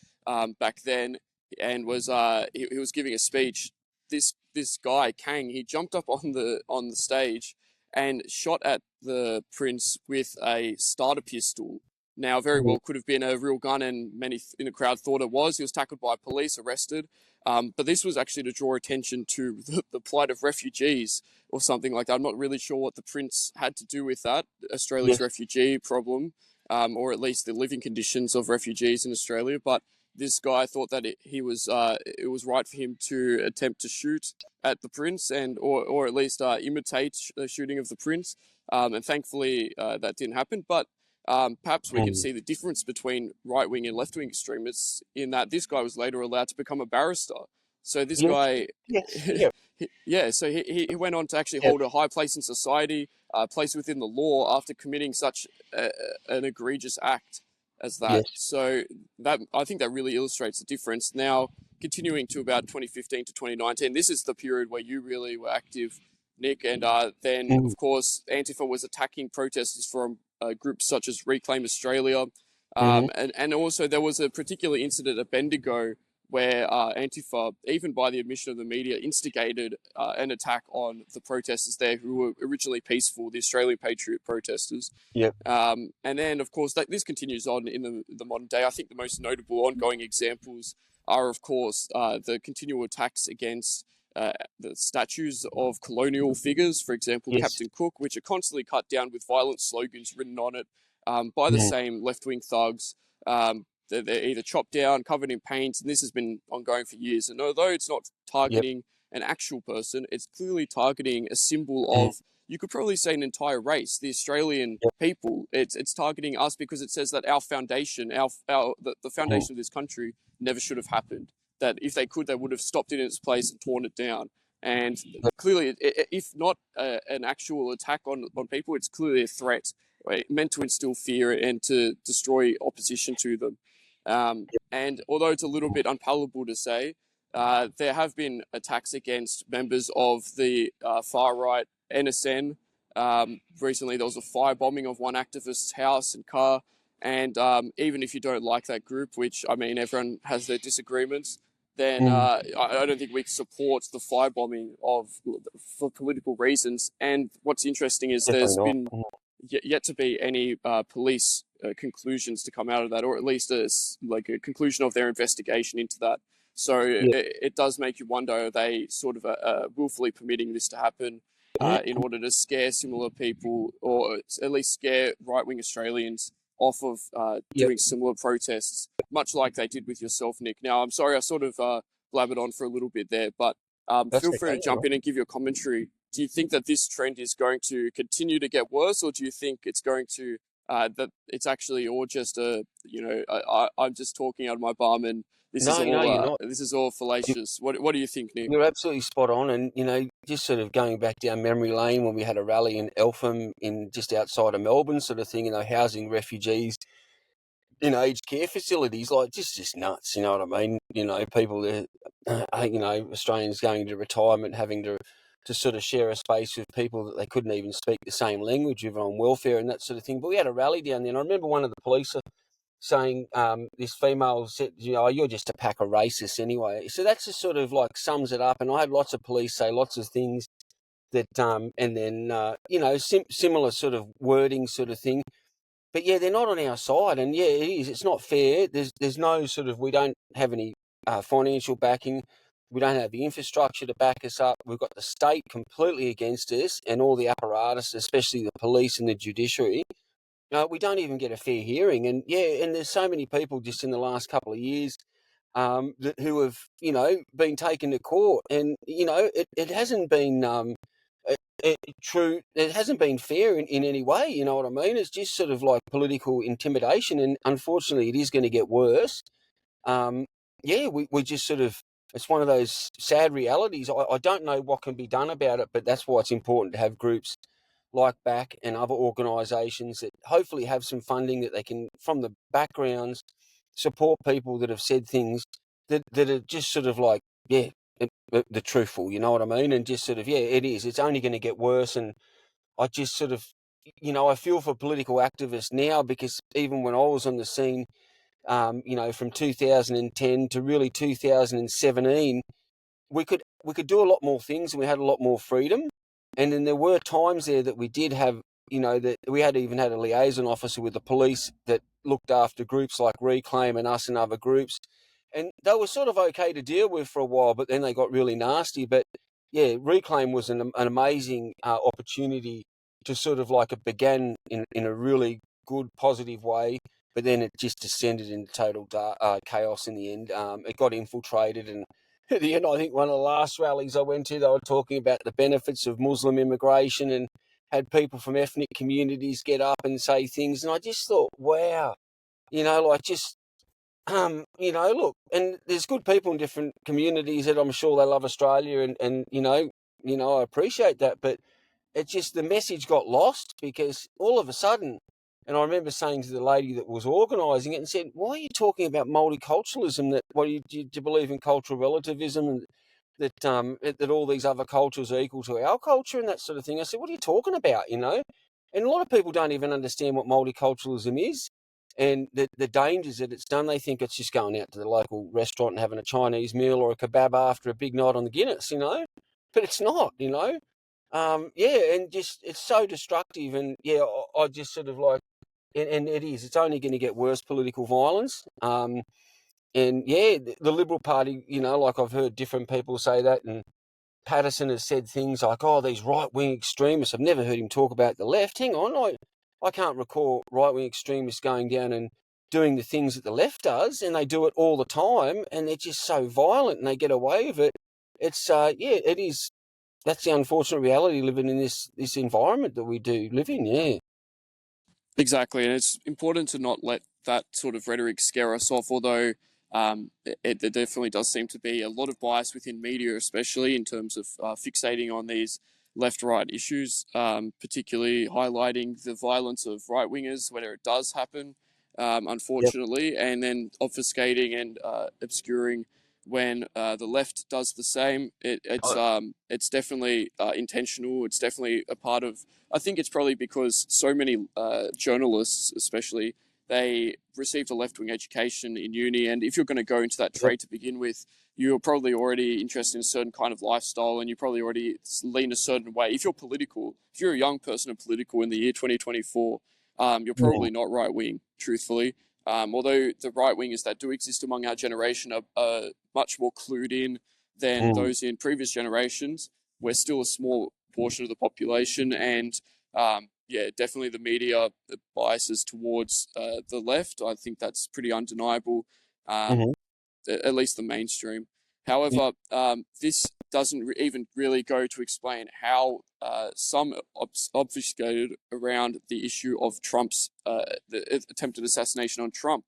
back then, and was he was giving a speech. This guy Kang, he jumped up on the stage and shot at the prince with a starter pistol. Now, very well could have been a real gun, and many in the crowd thought it was. He was tackled by police, arrested. But this was actually to draw attention to the plight of refugees or something like that. I'm not really sure what the prince had to do with that, Australia's Yes. refugee problem, or at least the living conditions of refugees in Australia. But this guy thought that it was right for him to attempt to shoot at the prince or at least imitate the shooting of the prince. And thankfully that didn't happen. But perhaps we can see the difference between right-wing and left-wing extremists in that this guy was later allowed to become a barrister. So this Yes. guy, Yes. Yep. yeah, so he went on to actually Yep. hold a high place in society, place within the law after committing such an egregious act as that. Yes. So that I think that really illustrates the difference. Now, continuing to about 2015 to 2019, this is the period where you really were active, Nick, and then of course Antifa was attacking protesters from groups such as Reclaim Australia, and also there was a particular incident at Bendigo where Antifa, even by the admission of the media, instigated an attack on the protesters there who were originally peaceful, the Australian Patriot protesters. Yep. And then, of course, this continues on in the modern day. I think the most notable ongoing examples are, of course, the continual attacks against the statues of colonial figures, for example, Yes. Captain Cook, which are constantly cut down with violent slogans written on it by the same left-wing thugs. They're either chopped down, covered in paint, and this has been ongoing for years. And although it's not targeting an actual person, it's clearly targeting a symbol of, you could probably say, an entire race, the Australian people. It's targeting us because it says that our foundation, the foundation of this country never should have happened. That if they could, they would have stopped it in its place and torn it down. And clearly, if not an actual attack on people, it's clearly a threat, right, meant to instill fear and to destroy opposition to them. And although it's a little bit unpalatable to say, there have been attacks against members of the far right NSN. Recently, there was a firebombing of one activist's house and car. And even if you don't like that group, which, I mean, everyone has their disagreements, then I don't think we support the firebombing for political reasons. And what's interesting is Definitely there's not. been yet to be any police conclusions to come out of that, or at least a conclusion of their investigation into that. So it does make you wonder, are they sort of willfully permitting this to happen in order to scare similar people, or at least scare right-wing Australians off of doing similar protests, much like they did with yourself, Nick. Now, I'm sorry I sort of blabbered on for a little bit there, but feel free to jump in and give your commentary. Do you think that this trend is going to continue to get worse, or do you think it's going to that it's actually all just I'm just talking out of my bum and this is all fallacious? What do you think, Nick? You're absolutely spot on, and just sort of going back down memory lane when we had a rally in Eltham, in just outside of Melbourne, sort of thing, housing refugees in aged care facilities, like just nuts. You know what I mean? People that Australians going into retirement, having to sort of share a space with people that they couldn't even speak the same language with, on welfare and that sort of thing. But we had a rally down there, and I remember one of the police saying, this female said, you're just a pack of racists anyway. So that's just sort of like sums it up. And I had lots of police say lots of things that, and then, similar sort of wording sort of thing. But yeah, they're not on our side. And yeah, it is. It's not fair. There's no sort of, we don't have any financial backing. We don't have the infrastructure to back us up. We've got the state completely against us, and all the apparatus, especially the police and the judiciary. We don't even get a fair hearing. And and there's so many people just in the last couple of years who have, been taken to court. And, it hasn't been true. It hasn't been fair in any way. You know what I mean? It's just sort of like political intimidation. And unfortunately, it is going to get worse. We just sort of, it's one of those sad realities. I don't know what can be done about it, but that's why it's important to have groups like BACK and other organisations that hopefully have some funding that they can, from the backgrounds, support people that have said things that are just sort of like, the truthful, you know what I mean? And just sort of, it is. It's only going to get worse. And I just sort of, I feel for political activists now, because even when I was on the scene, from 2010 to really 2017, we could do a lot more things, and we had a lot more freedom. And then there were times there that we did have, that we had even had a liaison officer with the police that looked after groups like Reclaim and us and other groups. And they were sort of okay to deal with for a while, but then they got really nasty. But Reclaim was an amazing opportunity to sort of like, it began in a really good, positive way, but then it just descended into total chaos in the end. It got infiltrated, and at the end, I think one of the last rallies I went to, they were talking about the benefits of Muslim immigration, and had people from ethnic communities get up and say things. And I just thought, wow, look, and there's good people in different communities that I'm sure they love Australia, and I appreciate that. But it's just, the message got lost, because all of a sudden, and I remember saying to the lady that was organising it, and said, why are you talking about multiculturalism? Do you believe in cultural relativism, and that all these other cultures are equal to our culture and that sort of thing? I said, what are you talking about, And a lot of people don't even understand what multiculturalism is, and the dangers that it's done. They think it's just going out to the local restaurant and having a Chinese meal or a kebab after a big night on the Guinness, But it's not, and just, it's so destructive. And I just sort of like, and it is, it's only going to get worse, political violence. And the Liberal Party, like I've heard different people say that, and Patterson has said things like, oh, these right-wing extremists. I've never heard him talk about the left. Hang on, I can't recall right-wing extremists going down and doing the things that the left does, and they do it all the time, and they're just so violent and they get away with it. It's, it is. That's the unfortunate reality living in this environment that we do live in, Exactly, and it's important to not let that sort of rhetoric scare us off, although there definitely does seem to be a lot of bias within media, especially in terms of fixating on these left-right issues, particularly highlighting the violence of right-wingers whenever it does happen, unfortunately, and then obfuscating and obscuring when the left does the same. It's definitely intentional. It's definitely a part of. I think it's probably because so many journalists, especially, they received a left-wing education in uni, and if you're going to go into that trade to begin with, you're probably already interested in a certain kind of lifestyle, and you probably already lean a certain way. If you're political, if you're a young person and political in the year 2024, you're probably not right-wing, truthfully. Although the right wingers that do exist among our generation are much more clued in than those in previous generations, we're still a small portion of the population, and definitely the media biases towards the left. I think that's pretty undeniable, at least the mainstream. However, this doesn't even really go to explain how some obfuscated around the issue of Trump's the attempted assassination on Trump.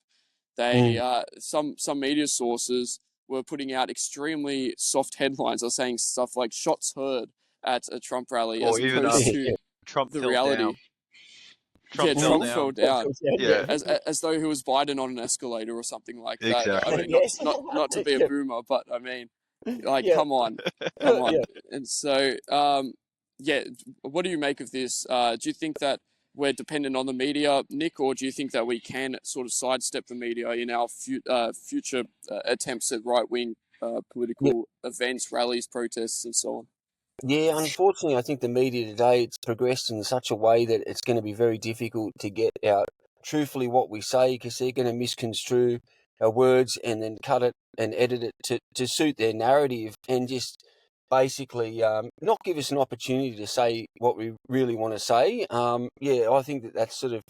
They some media sources were putting out extremely soft headlines. They're saying stuff like "shots heard" at a Trump rally, Or as even opposed to Trump the fell reality. down. Trump Fell down. Yeah. As though he was Biden on an escalator or something like that. Exactly. I mean, not to be a boomer, but I mean, like, come on. And so, what do you make of this? Do you think that we're dependent on the media, Nick, or do you think that we can sort of sidestep the media in our future attempts at right-wing political events, rallies, protests, and so on? Yeah, unfortunately, I think the media today, it's progressed in such a way that it's going to be very difficult to get out truthfully what we say, because they're going to misconstrue our words and then cut it and edit it to suit their narrative, and just basically not give us an opportunity to say what we really want to say. I think that's sort of...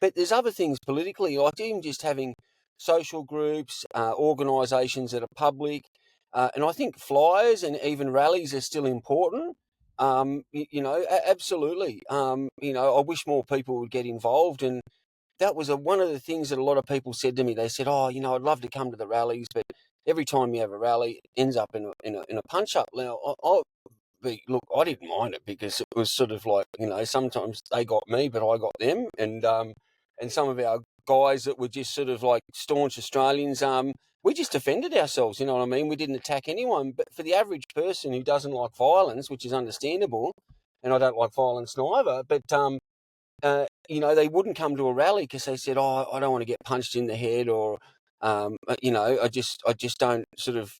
But there's other things politically, like even just having social groups, organisations that are public, and I think flyers and even rallies are still important. Absolutely. I wish more people would get involved, and that was one of the things that a lot of people said to me. They said, "Oh, I'd love to come to the rallies, but every time you have a rally, it ends up in a punch up." Now, look, I didn't mind it, because it was sort of like, sometimes they got me, but I got them, and some of our guys that were just sort of like staunch Australians, we just defended ourselves. You know what I mean? We didn't attack anyone. But for the average person who doesn't like violence, which is understandable, and I don't like violence neither, but they wouldn't come to a rally because they said, "Oh, I don't want to get punched in the head," or I just don't sort of,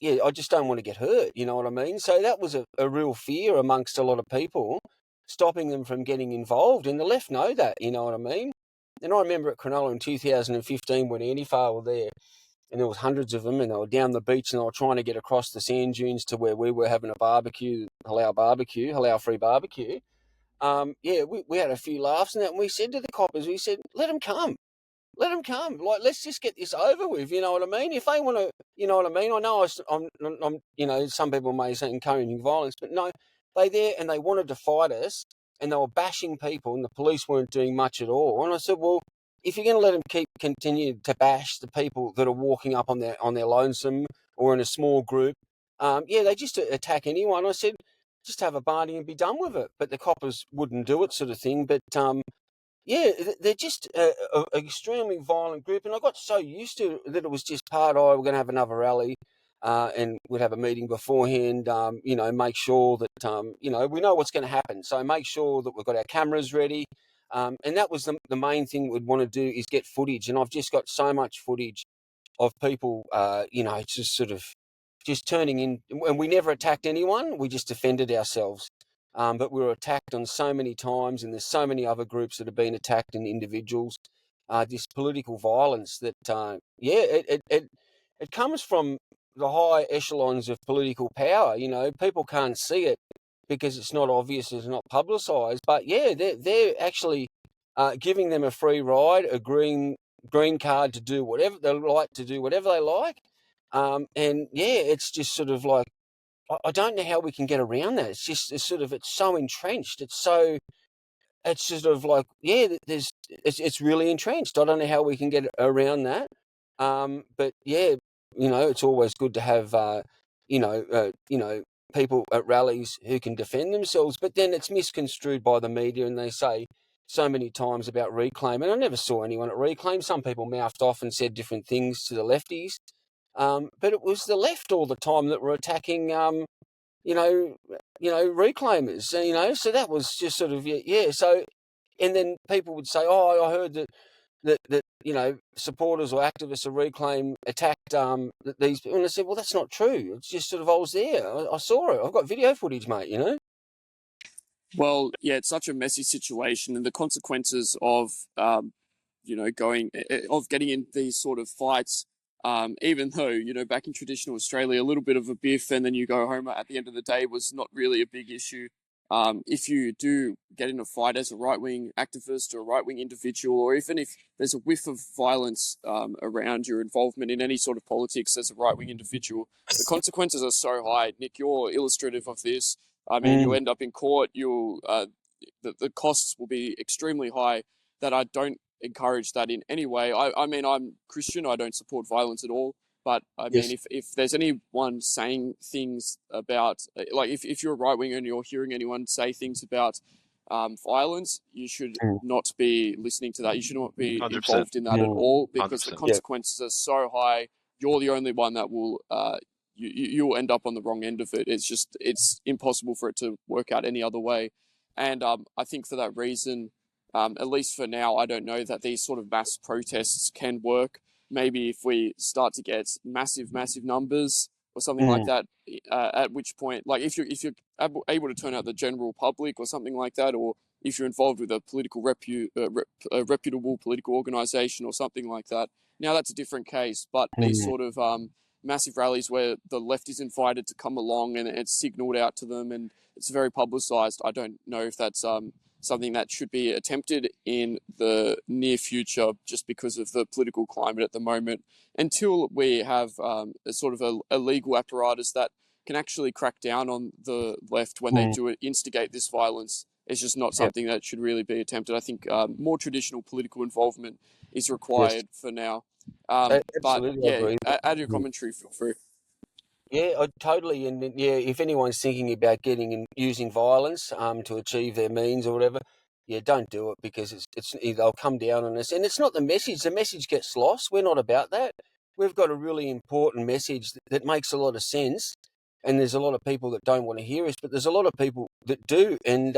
I just don't want to get hurt. You know what I mean? So that was a real fear amongst a lot of people, stopping them from getting involved. And the left know that. You know what I mean? And I remember at Cronulla in 2015 when Antifa were there, and there was hundreds of them, and they were down the beach, and they were trying to get across the sand dunes to where we were having a barbecue, halal free barbecue. We had a few laughs and that, and we said to the coppers, we said, let them come. Like, let's just get this over with. You know what I mean? If they want to, you know what I mean? I know I'm some people may say encouraging violence, but no, they there and they wanted to fight us, and they were bashing people, and the police weren't doing much at all. And I said, well, if you're going to let them continue to bash the people that are walking up on their lonesome or in a small group, they just attack anyone. I said, just have a party and be done with it. But the coppers wouldn't do it, sort of thing. But they're just an extremely violent group, and I got so used to it that it was just we're going to have another rally, and we'd have a meeting beforehand, make sure that, we know what's going to happen. So make sure that we've got our cameras ready. And that was the main thing we'd want to do, is get footage. And I've just got so much footage of people, just sort of just turning in. And we never attacked anyone. We just defended ourselves. But we were attacked on so many times, and there's so many other groups that have been attacked, and individuals. This political violence that, it comes from the high echelons of political power. People can't see it because it's not obvious, it's not publicised. But they're actually giving them a free ride, a green card to do whatever they like, it's just sort of like, I don't know how we can get around that. It's so entrenched. It's sort of like, it's really entrenched. I don't know how we can get around that. But yeah, it's always good to have, people at rallies who can defend themselves. But then it's misconstrued by the media, and they say so many times about Reclaim. And I never saw anyone at Reclaim. Some people mouthed off and said different things to the lefties. But it was the left all the time that were attacking, reclaimers, so that was just sort of, yeah. So, and then people would say, oh, I heard that supporters or activists of Reclaim attacked these people. And I said, well, that's not true. It's just sort of, I was there. I saw it. I've got video footage, mate, Well, yeah, it's such a messy situation, and the consequences of getting in these sort of fights, even though, back in traditional Australia, a little bit of a biff and then you go home at the end of the day was not really a big issue. If you do get in a fight as a right-wing activist or a right-wing individual, or even if there's a whiff of violence around your involvement in any sort of politics as a right-wing individual, the consequences are so high. Nick, you're illustrative of this. I mean, you end up in court, the costs will be extremely high, that I don't encourage that in any way. I mean, I'm Christian, I don't support violence at all. But I mean, Yes. if there's anyone saying things about, like, if you're a right winger and you're hearing anyone say things about violence, you should not be listening to that. You should not be 100%. involved in that at all, because the 100%. consequences are so high. You're the only one that will, you'll end up on the wrong end of it. It's impossible for it to work out any other way. And I think for that reason, at least for now, I don't know that these sort of mass protests can work. Maybe if we start to get massive numbers or something like that, at which point, like if you're able to turn out the general public or something like that, or if you're involved with a political a reputable political organization or something like that, now that's a different case. But these sort of massive rallies where the left is invited to come along and it's signaled out to them and it's very publicized, I don't know if that's something that should be attempted in the near future, just because of the political climate at the moment, until we have a sort of a legal apparatus that can actually crack down on the left when they do instigate this violence. It's just not something that should really be attempted. I think more traditional political involvement is required for now. But Absolutely, I yeah, agree. add your commentary, feel free. Yeah, I totally. And yeah, if anyone's thinking about getting and using violence to achieve their means or whatever, yeah, don't do it, because they'll come down on us. And it's not the message. The message gets lost. We're not about that. We've got a really important message that makes a lot of sense. And there's a lot of people that don't want to hear us, but there's a lot of people that do. And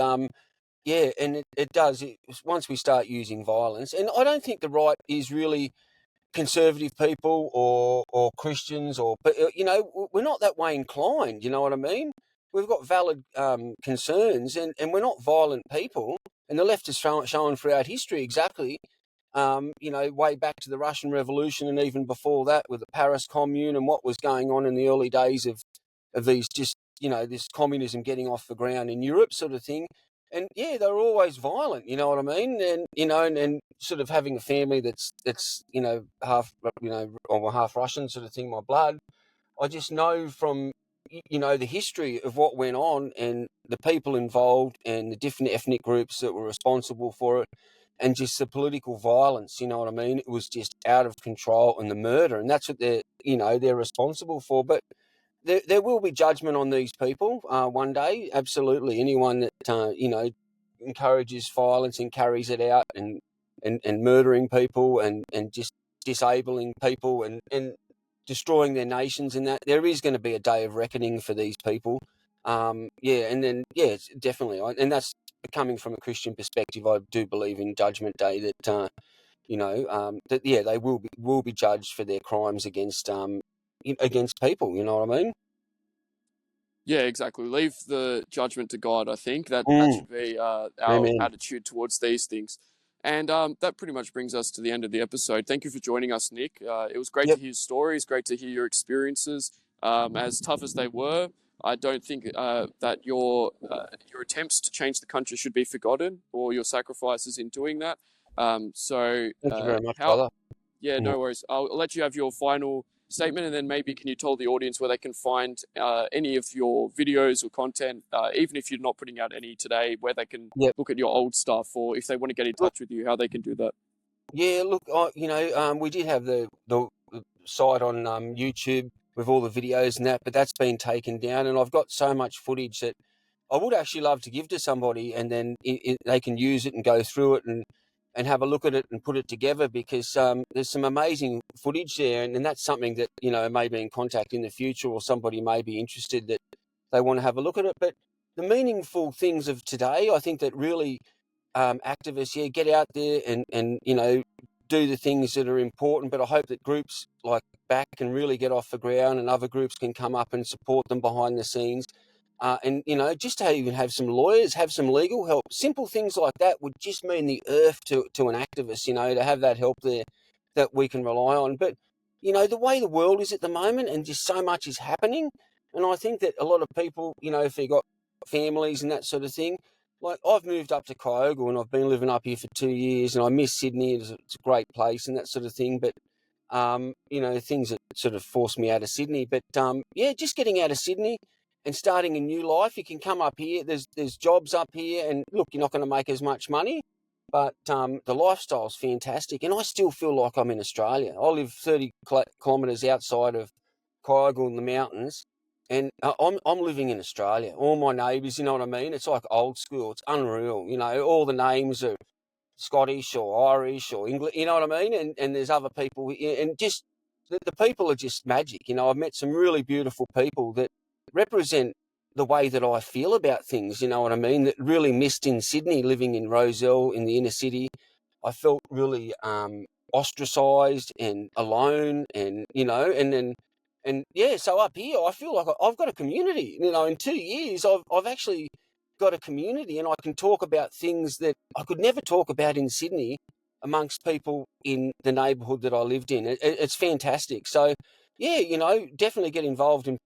yeah, and it does. Once we start using violence, and I don't think the right is really conservative people or Christians, but we're not that way inclined. You know what I mean? We've got valid concerns, and we're not violent people. And the left has shown throughout history exactly. Way back to the Russian Revolution, and even before that with the Paris Commune and what was going on in the early days of these, just this communism getting off the ground in Europe, sort of thing. And yeah, they were always violent, you know what I mean? And and sort of having a family that's half or half Russian, sort of thing, my blood. I just know from the history of what went on and the people involved and the different ethnic groups that were responsible for it, and just the political violence, you know what I mean? It was just out of control, and the murder, and that's what they're responsible for. But there will be judgment on these people one day. Absolutely, anyone that encourages violence and carries it out, and murdering people and just disabling people and destroying their nations, and that there is going to be a day of reckoning for these people. And then it's definitely, and that's coming from a Christian perspective. I do believe in Judgment Day, that they will be judged for their crimes against people. You know what I mean? Yeah, exactly. Leave the judgment to God. I think that should be our Amen. attitude towards these things. And that pretty much brings us to the end of the episode. Thank you for joining us, Nick. It was great to Yep. hear your stories, great to hear your experiences. As tough as they were, I don't think that your attempts to change the country should be forgotten, or your sacrifices in doing that. Thank you very much, How brother. Yeah, no worries. I'll let you have your final statement, and then maybe can you tell the audience where they can find any of your videos or content, even if you're not putting out any today, where they can Yep. look at your old stuff, or if they want to get in touch with you, how they can do that. Yeah, look, we did have the site on YouTube with all the videos and that, but that's been taken down, and I've got so much footage that I would actually love to give to somebody, and then they can use it and go through it and have a look at it and put it together, because there's some amazing footage there, and that's something that, you know, may be in contact in the future, or somebody may be interested that they want to have a look at it. But the meaningful things of today, I think that really activists, get out there and you know, do the things that are important. But I hope that groups like Back can really get off the ground, and other groups can come up and support them behind the scenes. And, you know, just to even have some lawyers, have some legal help, simple things like that would just mean the earth to an activist, you know, to have that help there that we can rely on. But, you know, the way the world is at the moment, and just so much is happening. And I think that a lot of people, you know, if they've got families and that sort of thing, like I've moved up to Kyogle and I've been living up here for 2 years, and I miss Sydney. It's a great place and that sort of thing. But, you know, things that sort of forced me out of Sydney. But, just getting out of Sydney and starting a new life. You can come up here. There's jobs up here, and look, you're not going to make as much money, but the lifestyle's fantastic. And I still feel like I'm in Australia. I live 30 kilometres outside of Kyogle in the mountains, and I'm living in Australia. All my neighbours, you know what I mean? It's like old school. It's unreal. You know, all the names are Scottish or Irish or English. You know what I mean? And there's other people, and just the people are just magic. You know, I've met some really beautiful people that represent the way that I feel about things, you know what I mean, that really missed in Sydney, living in Rozelle in the inner city. I felt really ostracised and alone, and, you know, so up here I feel like I've got a community. You know, in 2 years I've actually got a community, and I can talk about things that I could never talk about in Sydney amongst people in the neighbourhood that I lived in. It's fantastic. So, yeah, you know, definitely get involved in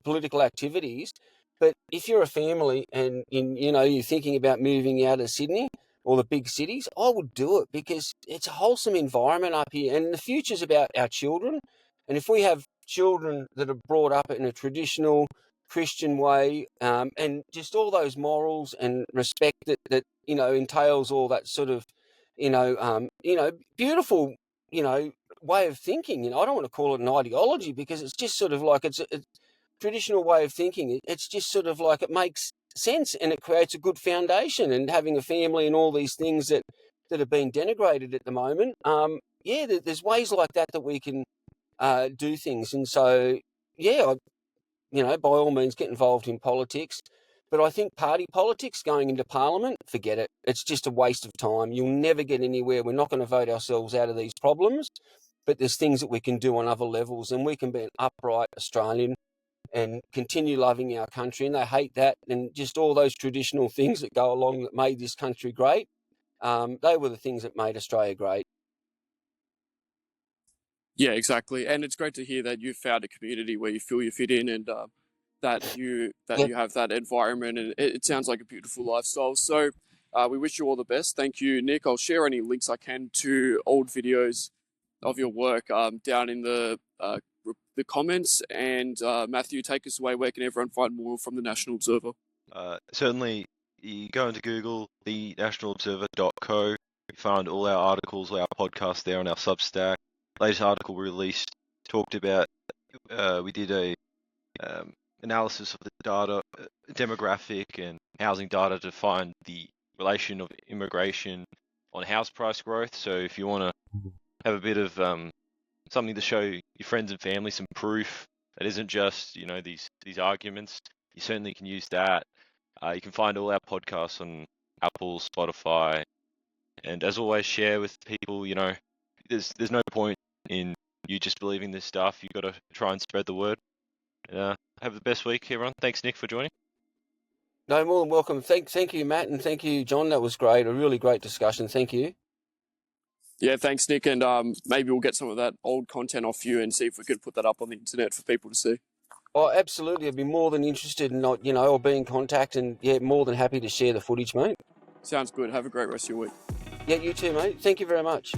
political activities. But if you're a family and you're thinking about moving out of Sydney or the big cities, I would do it, because it's a wholesome environment up here, and the future's about our children. And if we have children that are brought up in a traditional Christian way, and just all those morals and respect that entails all that sort of beautiful way of thinking. I don't want to call it an ideology, because it's just sort of like it's a traditional way of thinking. It's just sort of like it makes sense, and it creates a good foundation. And having a family and all these things that are being denigrated at the moment, there's ways like that we can do things. And so, by all means, get involved in politics. But I think party politics, going into Parliament, forget it. It's just a waste of time. You'll never get anywhere. We're not going to vote ourselves out of these problems. But there's things that we can do on other levels, and we can be an upright Australian and continue loving our country. And they hate that, and just all those traditional things that go along that made this country great. They were the things that made Australia great. Yeah, exactly. And it's great to hear that you've found a community where you feel you fit in, and that you have that environment, and it sounds like a beautiful lifestyle. So we wish you all the best. Thank you, Nick. I'll share any links I can to old videos of your work down in the comments. And Matthew, take us away. Where can everyone find more from the National Observer? Certainly, you go into Google, thenationalobserver.co. You find all our articles, all our podcasts there on our Substack. Latest article released talked about, we did a analysis of the data, demographic and housing data, to find the relation of immigration on house price growth. So if you want to have a bit of something to show your friends and family, some proof that isn't just these arguments, you certainly can use that. You can find all our podcasts on Apple, Spotify, and as always, share with people. There's no point in you just believing this stuff. You've got to try and spread the word. Have the best week, everyone. Thanks, Nick, for joining. No, more than welcome. Thank you, Matt, and thank you, John. That was great. A really great discussion. Thank you. Yeah, thanks, Nick. And maybe we'll get some of that old content off you and see if we could put that up on the internet for people to see. Oh, absolutely. I'd be more than interested in or be in contact, and more than happy to share the footage, mate. Sounds good. Have a great rest of your week. Yeah, you too, mate. Thank you very much.